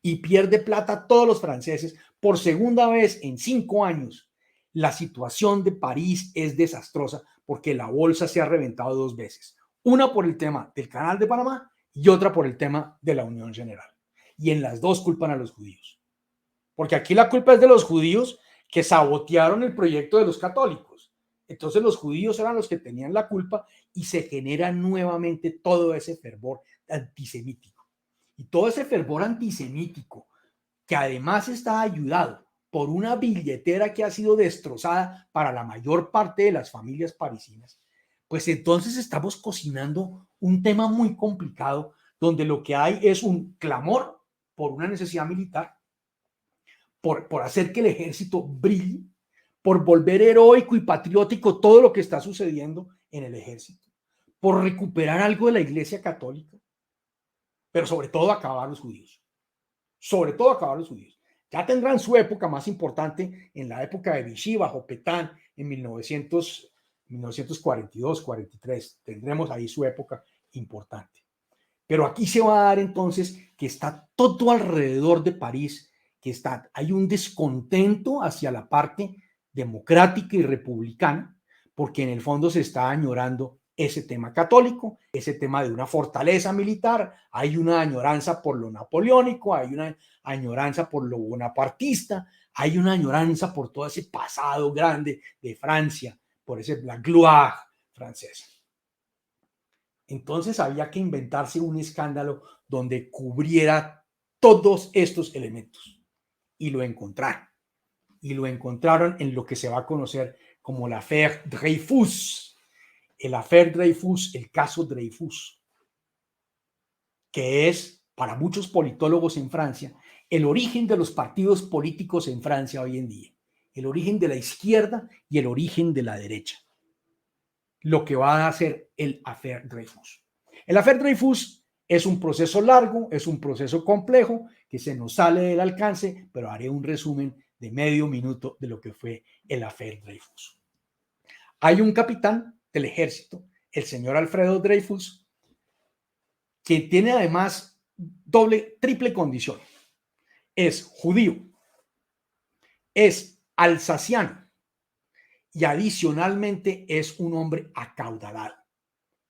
Y pierde plata todos los franceses por segunda vez en 5 años. La situación de París es desastrosa porque la bolsa se ha reventado 2 veces. Una por el tema del Canal de Panamá y otra por el tema de la Unión General. Y en las dos culpan a los judíos. Porque aquí la culpa es de los judíos que sabotearon el proyecto de los católicos. Entonces los judíos eran los que tenían la culpa y se genera nuevamente todo ese fervor antisemítico. Y todo ese fervor antisemítico, que además está ayudado por una billetera que ha sido destrozada para la mayor parte de las familias parisinas, pues entonces estamos cocinando un tema muy complicado donde lo que hay es un clamor por una necesidad militar, por hacer que el ejército brille, por volver heroico y patriótico todo lo que está sucediendo en el ejército, por recuperar algo de la Iglesia Católica, pero sobre todo acabar los judíos. Sobre todo acabar los judíos. Ya tendrán su época más importante en la época de Vichy bajo Pétain en 1942-43. Tendremos ahí su época importante. Pero aquí se va a dar entonces que está todo alrededor de París, hay un descontento hacia la parte democrática y republicana, porque en el fondo se está añorando ese tema católico, ese tema de una fortaleza militar, hay una añoranza por lo napoleónico, hay una añoranza por lo bonapartista, hay una añoranza por todo ese pasado grande de Francia, por ese la gloire francesa. Entonces había que inventarse un escándalo donde cubriera todos estos elementos y lo encontraron. Y lo encontraron en lo que se va a conocer como la Affaire Dreyfus. El Affaire Dreyfus, el caso Dreyfus, que es para muchos politólogos en Francia el origen de los partidos políticos en Francia hoy en día, el origen de la izquierda y el origen de la derecha, lo que va a hacer el Affaire Dreyfus. El Affaire Dreyfus es un proceso largo, es un proceso complejo que se nos sale del alcance, pero haré un resumen de medio minuto de lo que fue el Affaire Dreyfus. Hay un capitán del ejército, el señor Alfredo Dreyfus, que tiene además triple condición. Es judío, es alsaciano y adicionalmente es un hombre acaudalado.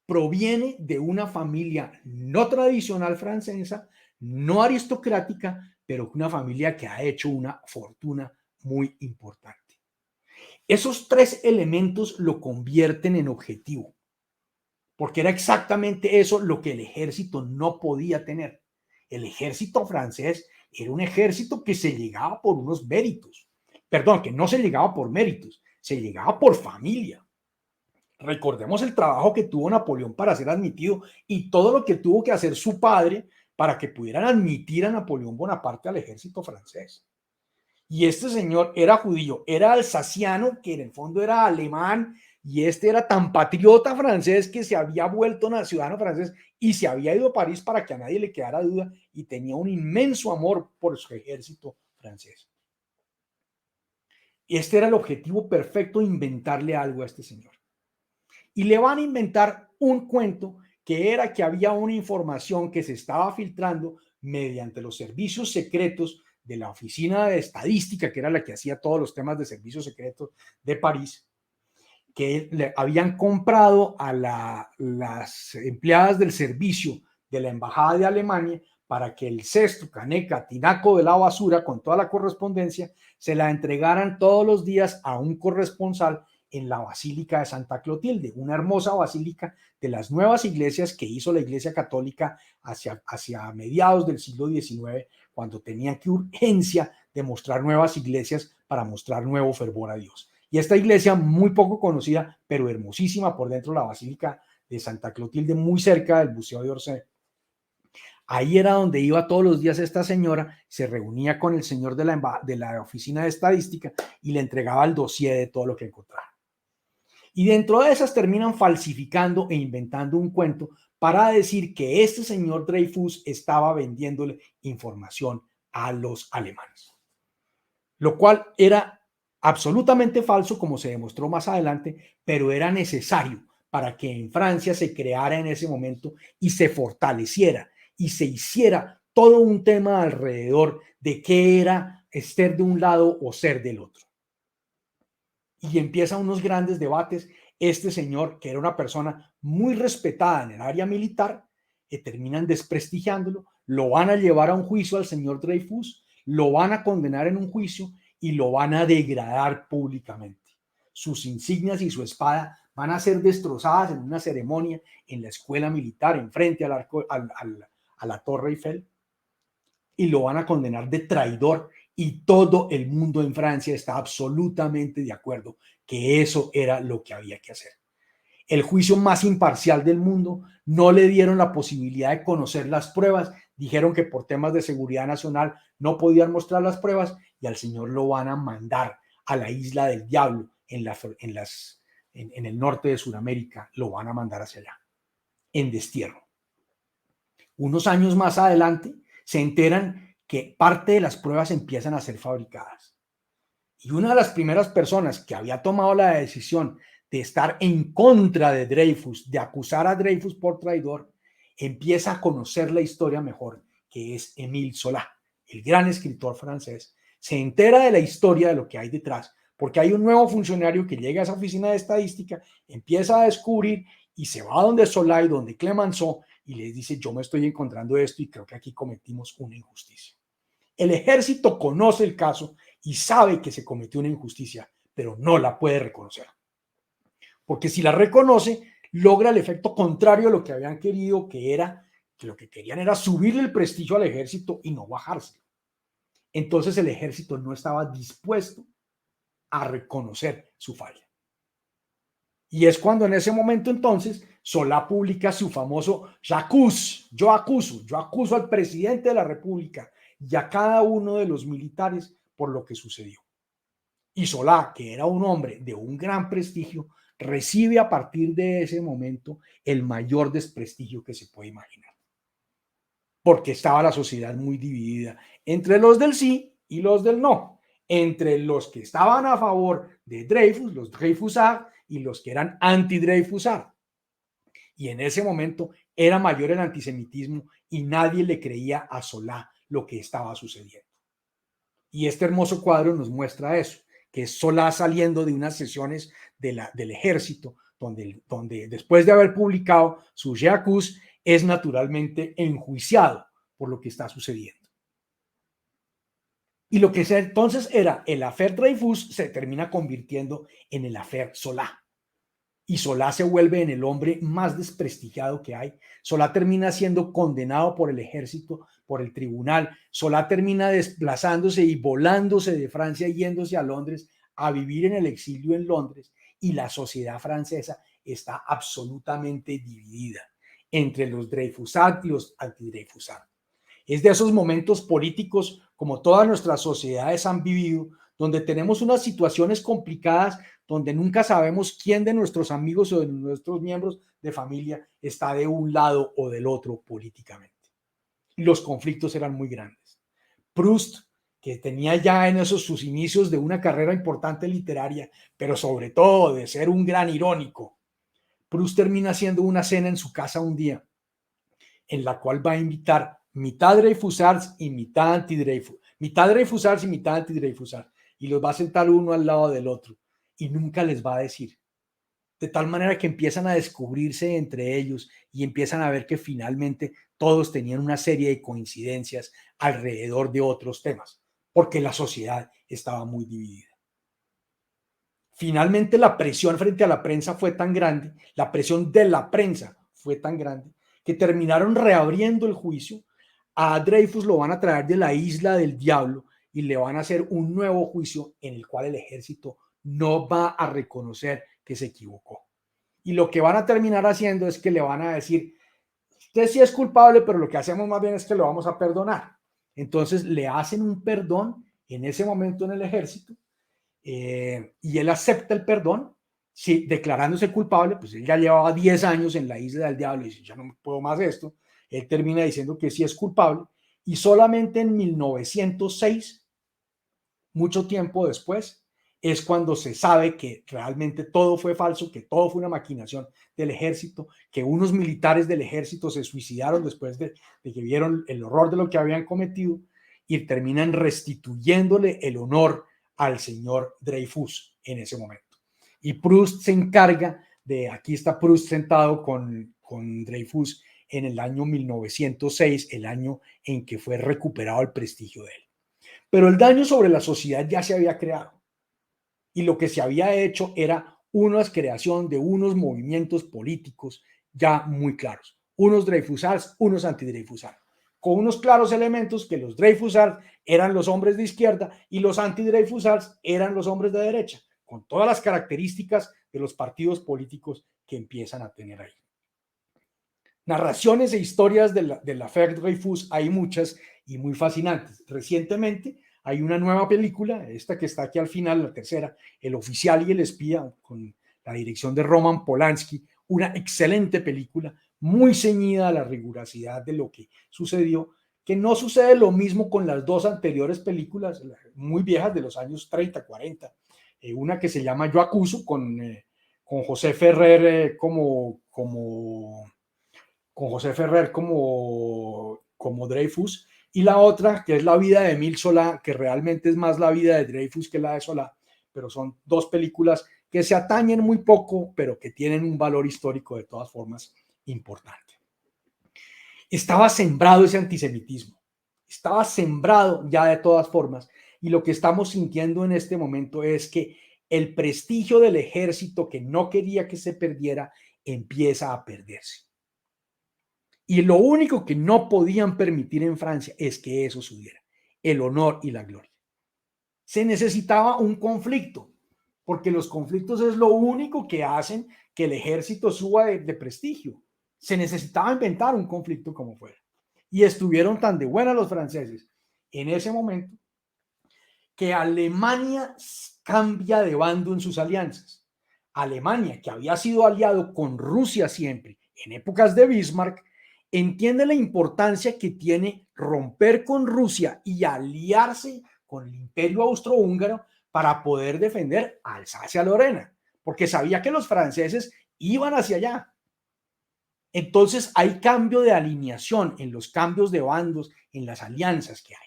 Proviene de una familia no tradicional francesa, no aristocrática, pero una familia que ha hecho una fortuna muy importante. Esos tres elementos lo convierten en objetivo, porque era exactamente eso lo que el ejército no podía tener. El ejército francés era un ejército que se llegaba por unos méritos, perdón, que no se llegaba por méritos, se llegaba por familia. Recordemos el trabajo que tuvo Napoleón para ser admitido y todo lo que tuvo que hacer su padre para que pudieran admitir a Napoleón Bonaparte al ejército francés. Y este señor era judío, era alsaciano, que en el fondo era alemán, y este era tan patriota francés que se había vuelto ciudadano francés y se había ido a París para que a nadie le quedara duda y tenía un inmenso amor por su ejército francés. Y este era el objetivo perfecto, inventarle algo a este señor. Y le van a inventar un cuento que era que había una información que se estaba filtrando mediante los servicios secretos de la oficina de estadística, que era la que hacía todos los temas de servicios secretos de París, que le habían comprado a las empleadas del servicio de la embajada de Alemania para que el cesto, caneca, tinaco de la basura con toda la correspondencia se la entregaran todos los días a un corresponsal en la Basílica de Santa Clotilde, una hermosa basílica de las nuevas iglesias que hizo la Iglesia Católica hacia mediados del siglo XIX, cuando tenían que urgencia de mostrar nuevas iglesias para mostrar nuevo fervor a Dios. Y esta iglesia muy poco conocida, pero hermosísima por dentro, la Basílica de Santa Clotilde, muy cerca del Museo de Orsay. Ahí era donde iba todos los días esta señora, se reunía con el señor de la oficina de estadística y le entregaba el dossier de todo lo que encontraba. Y dentro de esas terminan falsificando e inventando un cuento para decir que este señor Dreyfus estaba vendiéndole información a los alemanes, lo cual era absolutamente falso, como se demostró más adelante, pero era necesario para que en Francia se creara en ese momento y se fortaleciera y se hiciera todo un tema alrededor de qué era ser de un lado o ser del otro. Y empiezan unos grandes debates. Este señor, que era una persona muy respetada en el área militar, terminan desprestigiándolo, lo van a llevar a un juicio al señor Dreyfus, lo van a condenar en un juicio y lo van a degradar públicamente. Sus insignias y su espada van a ser destrozadas en una ceremonia en la escuela militar, enfrente a la Torre Eiffel, y lo van a condenar de traidor, y todo el mundo en Francia está absolutamente de acuerdo que eso era lo que había que hacer. El juicio más imparcial del mundo, no le dieron la posibilidad de conocer las pruebas, dijeron que por temas de seguridad nacional no podían mostrar las pruebas, y al señor lo van a mandar a la isla del Diablo en el norte de Sudamérica, lo van a mandar hacia allá, en destierro. Unos años más adelante se enteran que parte de las pruebas empiezan a ser fabricadas. Y una de las primeras personas que había tomado la decisión de estar en contra de Dreyfus, de acusar a Dreyfus por traidor, empieza a conocer la historia mejor, que es Émile Zola, el gran escritor francés. Se entera de la historia, de lo que hay detrás, porque hay un nuevo funcionario que llega a esa oficina de estadística, empieza a descubrir y se va donde Zola y donde Clemenceau y les dice: yo me estoy encontrando esto y creo que aquí cometimos una injusticia. El ejército conoce el caso y sabe que se cometió una injusticia, pero no la puede reconocer. Porque si la reconoce, logra el efecto contrario a lo que habían querido, que lo que querían era subirle el prestigio al ejército y no bajárselo. Entonces el ejército no estaba dispuesto a reconocer su falla. Y es cuando en ese momento entonces Solá publica su famoso J'accuse, yo acuso al presidente de la República y a cada uno de los militares por lo que sucedió. Y Solá, que era un hombre de un gran prestigio, recibe a partir de ese momento el mayor desprestigio que se puede imaginar. Porque estaba la sociedad muy dividida entre los del sí y los del no, entre los que estaban a favor de Dreyfus, los Dreyfusards, y los que eran anti-Dreyfusard. Y en ese momento era mayor el antisemitismo y nadie le creía a Solá lo que estaba sucediendo. Y este hermoso cuadro nos muestra eso, que es Solá saliendo de unas sesiones del ejército, donde después de haber publicado su J'accuse, es naturalmente enjuiciado por lo que está sucediendo. Y lo que entonces era el affaire Dreyfus se termina convirtiendo en el affaire Solá. Y Solá se vuelve en el hombre más desprestigiado que hay. Solá termina siendo condenado por el ejército, por el tribunal. Solá termina desplazándose y volándose de Francia, yéndose a Londres a vivir en el exilio en Londres. Y la sociedad francesa está absolutamente dividida entre los Dreyfusards y los anti-Dreyfusards. Es de esos momentos políticos, como todas nuestras sociedades han vivido, donde tenemos unas situaciones complicadas, donde nunca sabemos quién de nuestros amigos o de nuestros miembros de familia está de un lado o del otro políticamente. Y los conflictos eran muy grandes. Proust, que tenía ya en esos sus inicios de una carrera importante literaria, pero sobre todo de ser un gran irónico, Proust termina haciendo una cena en su casa un día, en la cual va a invitar mitad Dreyfusards y mitad anti-Dreyfus, mitad Dreyfusards y mitad anti-Dreyfusards, y los va a sentar uno al lado del otro, y nunca les va a decir. De tal manera que empiezan a descubrirse entre ellos y empiezan a ver que finalmente todos tenían una serie de coincidencias alrededor de otros temas, porque la sociedad estaba muy dividida. Finalmente la presión frente a la prensa fue tan grande, la presión de la prensa fue tan grande, que terminaron reabriendo el juicio. A Dreyfus lo van a traer de la isla del Diablo y le van a hacer un nuevo juicio en el cual el ejército no va a reconocer que se equivocó. Y lo que van a terminar haciendo es que le van a decir: usted sí es culpable, pero lo que hacemos más bien es que lo vamos a perdonar. Entonces le hacen un perdón en ese momento en el ejército, y él acepta el perdón, sí, declarándose culpable. Pues él ya llevaba 10 años en la isla del Diablo y dice: ya no puedo más esto. Él termina diciendo que sí es culpable, y solamente en 1906, mucho tiempo después, es cuando se sabe que realmente todo fue falso, que todo fue una maquinación del ejército, que unos militares del ejército se suicidaron después de que vieron el horror de lo que habían cometido, y terminan restituyéndole el honor al señor Dreyfus en ese momento. Y Proust se encarga de, aquí está Proust sentado con Dreyfus en el año 1906, el año en que fue recuperado el prestigio de él. Pero el daño sobre la sociedad ya se había creado y lo que se había hecho era una creación de unos movimientos políticos ya muy claros, unos Dreyfusards, unos anti-Dreyfusards, con unos claros elementos que los Dreyfusards eran los hombres de izquierda y los anti-Dreyfusards eran los hombres de derecha, con todas las características de los partidos políticos que empiezan a tener ahí. Narraciones e historias de la Affaire Dreyfus hay muchas y muy fascinantes. Recientemente hay una nueva película, esta que está aquí al final, la tercera, El oficial y el espía, con la dirección de Roman Polanski, una excelente película, muy ceñida a la rigurosidad de lo que sucedió, que no sucede lo mismo con las dos anteriores películas, muy viejas de los años 30, 40. Una que se llama Yo acuso, con José Ferrer con José Ferrer como Dreyfus, y la otra, que es La vida de Emile Zola, que realmente es más la vida de Dreyfus que la de Zola, pero son dos películas que se atañen muy poco, pero que tienen un valor histórico de todas formas importante. Estaba sembrado ese antisemitismo, estaba sembrado ya de todas formas, y lo que estamos sintiendo en este momento es que el prestigio del ejército, que no quería que se perdiera, empieza a perderse. Y lo único que no podían permitir en Francia es que eso subiera, el honor y la gloria. Se necesitaba un conflicto, porque los conflictos es lo único que hacen que el ejército suba de prestigio. Se necesitaba inventar un conflicto como fuera. Y estuvieron tan de buena los franceses en ese momento que Alemania cambia de bando en sus alianzas. Alemania, que había sido aliado con Rusia siempre, en épocas de Bismarck, entiende la importancia que tiene romper con Rusia y aliarse con el Imperio Austrohúngaro para poder defender Alsacia-Lorena, porque sabía que los franceses iban hacia allá. Entonces hay cambio de alineación en los cambios de bandos, en las alianzas que hay.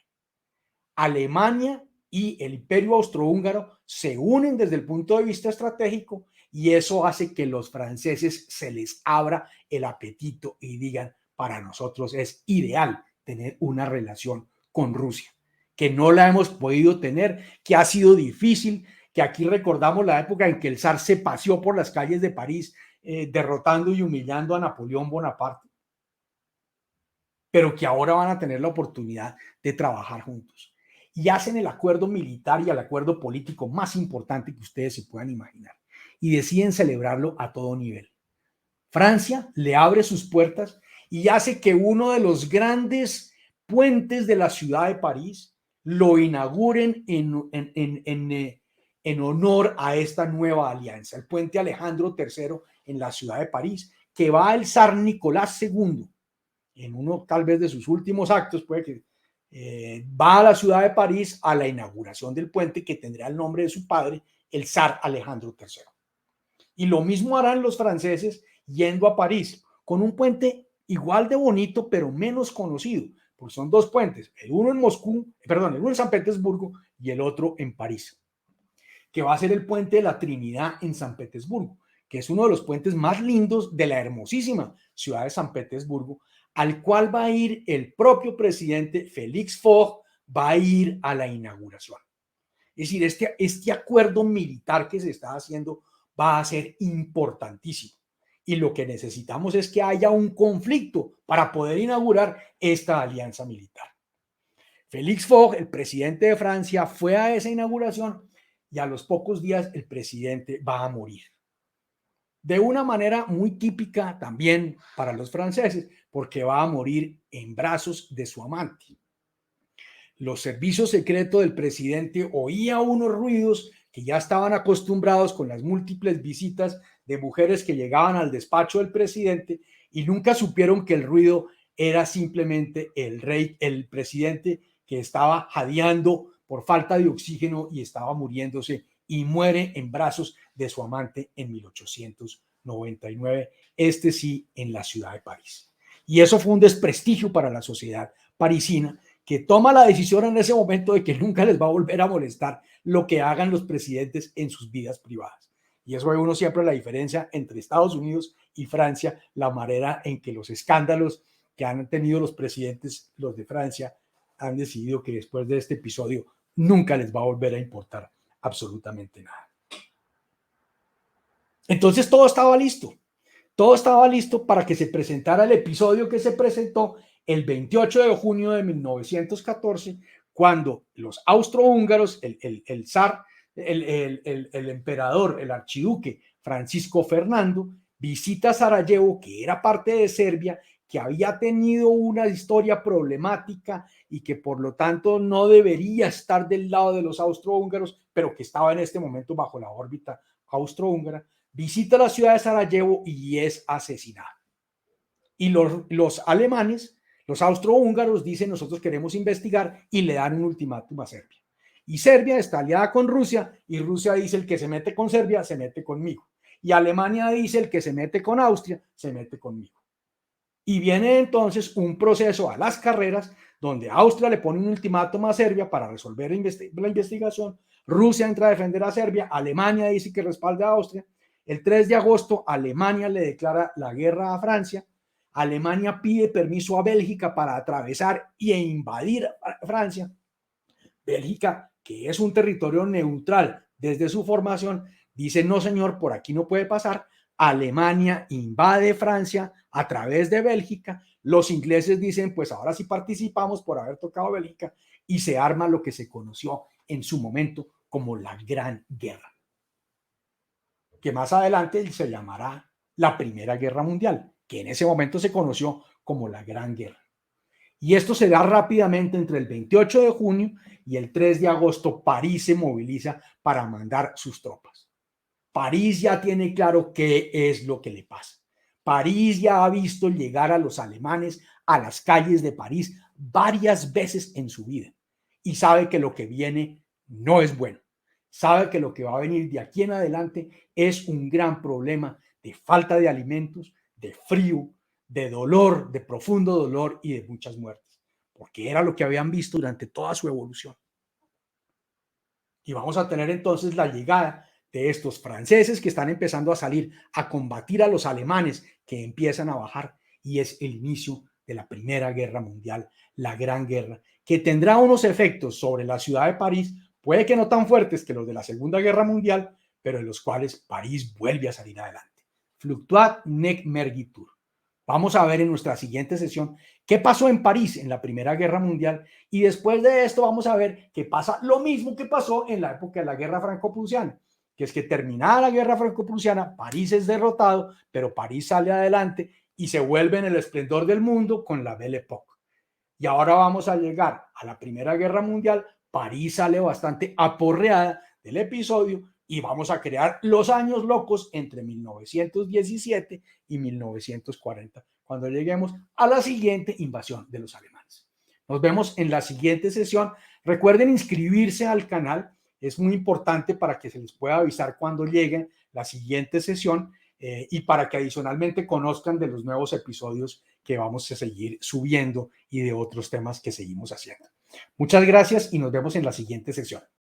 Alemania y el Imperio Austrohúngaro se unen desde el punto de vista estratégico y eso hace que los franceses se les abra el apetito y digan, para nosotros es ideal tener una relación con Rusia, que no la hemos podido tener, que ha sido difícil, que aquí recordamos la época en que el zar se paseó por las calles de París derrotando y humillando a Napoleón Bonaparte, pero que ahora van a tener la oportunidad de trabajar juntos. Y hacen el acuerdo militar y el acuerdo político más importante que ustedes se puedan imaginar. Y deciden celebrarlo a todo nivel. Francia le abre sus puertas y hace que uno de los grandes puentes de la ciudad de París lo inauguren en honor a esta nueva alianza, el puente Alejandro III en la ciudad de París, que va el zar Nicolás II en uno tal vez de sus últimos actos, puede que va a la ciudad de París a la inauguración del puente que tendrá el nombre de su padre, el zar Alejandro III. Y lo mismo harán los franceses yendo a París, con un puente igual de bonito, pero menos conocido, porque son dos puentes, el uno en Moscú, perdón, el uno en San Petersburgo y el otro en París, que va a ser el puente de la Trinidad en San Petersburgo, que es uno de los puentes más lindos de la hermosísima ciudad de San Petersburgo, al cual va a ir el propio presidente Félix Faure, va a ir a la inauguración. Es decir, este acuerdo militar que se está haciendo va a ser importantísimo. Y lo que necesitamos es que haya un conflicto para poder inaugurar esta alianza militar. Félix Faure, el presidente de Francia, fue a esa inauguración y a los pocos días el presidente va a morir. De una manera muy típica también para los franceses, porque va a morir en brazos de su amante. Los servicios secretos del presidente oían unos ruidos que ya estaban acostumbrados con las múltiples visitas de mujeres que llegaban al despacho del presidente y nunca supieron que el ruido era simplemente el presidente que estaba jadeando por falta de oxígeno y estaba muriéndose y muere en brazos de su amante en 1899, este sí en la ciudad de París. Y eso fue un desprestigio para la sociedad parisina, que toma la decisión en ese momento de que nunca les va a volver a molestar lo que hagan los presidentes en sus vidas privadas. Y eso ve uno siempre la diferencia entre Estados Unidos y Francia, la manera en que los escándalos que han tenido los presidentes, los de Francia, han decidido que después de este episodio nunca les va a volver a importar absolutamente nada. Entonces todo estaba listo para que se presentara el episodio que se presentó el 28 de junio de 1914, cuando los austrohúngaros, el zar, el emperador, el archiduque Francisco Fernando, visita Sarajevo, que era parte de Serbia, que había tenido una historia problemática y que por lo tanto no debería estar del lado de los austrohúngaros, pero que estaba en este momento bajo la órbita austrohúngara. Visita la ciudad de Sarajevo y es asesinado. Y los alemanes, los austrohúngaros, dicen: nosotros queremos investigar, y le dan un ultimátum a Serbia. Y Serbia está aliada con Rusia, y Rusia dice: el que se mete con Serbia se mete conmigo. Y Alemania dice: el que se mete con Austria se mete conmigo. Y viene entonces un proceso a las carreras, donde Austria le pone un ultimátum a Serbia para resolver la investigación. Rusia entra a defender a Serbia, Alemania dice que respalda a Austria. El 3 de agosto, Alemania le declara la guerra a Francia. Alemania pide permiso a Bélgica para atravesar e invadir Francia. Bélgica, que es un territorio neutral desde su formación, dice: no señor, por aquí no puede pasar. Alemania invade Francia a través de Bélgica. Los ingleses dicen: pues ahora sí participamos por haber tocado Bélgica, y se arma lo que se conoció en su momento como la Gran Guerra, que más adelante se llamará la Primera Guerra Mundial, que en ese momento se conoció como la Gran Guerra. Y esto se da rápidamente entre el 28 de junio y el 3 de agosto. París se moviliza para mandar sus tropas. París ya tiene claro qué es lo que le pasa. París ya ha visto llegar a los alemanes a las calles de París varias veces en su vida, y sabe que lo que viene no es bueno. Sabe que lo que va a venir de aquí en adelante es un gran problema de falta de alimentos, de frío, de dolor, de profundo dolor y de muchas muertes, porque era lo que habían visto durante toda su evolución. Y vamos a tener entonces la llegada de estos franceses que están empezando a salir a combatir a los alemanes, que empiezan a bajar, y es el inicio de la Primera Guerra Mundial, la Gran Guerra, que tendrá unos efectos sobre la ciudad de París, puede que no tan fuertes que los de la Segunda Guerra Mundial, pero en los cuales París vuelve a salir adelante. Fluctuat nec mergitur. Vamos a ver en nuestra siguiente sesión qué pasó en París en la Primera Guerra Mundial, y después de esto vamos a ver qué pasa lo mismo que pasó en la época de la Guerra Franco-Prusiana, que es que terminada la Guerra Franco-Prusiana, París es derrotado, pero París sale adelante y se vuelve en el esplendor del mundo con la Belle Époque. Y ahora vamos a llegar a la Primera Guerra Mundial. París sale bastante aporreada del episodio, y vamos a crear los años locos entre 1917 y 1940, cuando lleguemos a la siguiente invasión de los alemanes. Nos vemos en la siguiente sesión. Recuerden inscribirse al canal, es muy importante para que se les pueda avisar cuando llegue la siguiente sesión, y para que adicionalmente conozcan de los nuevos episodios que vamos a seguir subiendo y de otros temas que seguimos haciendo. Muchas gracias y nos vemos en la siguiente sesión.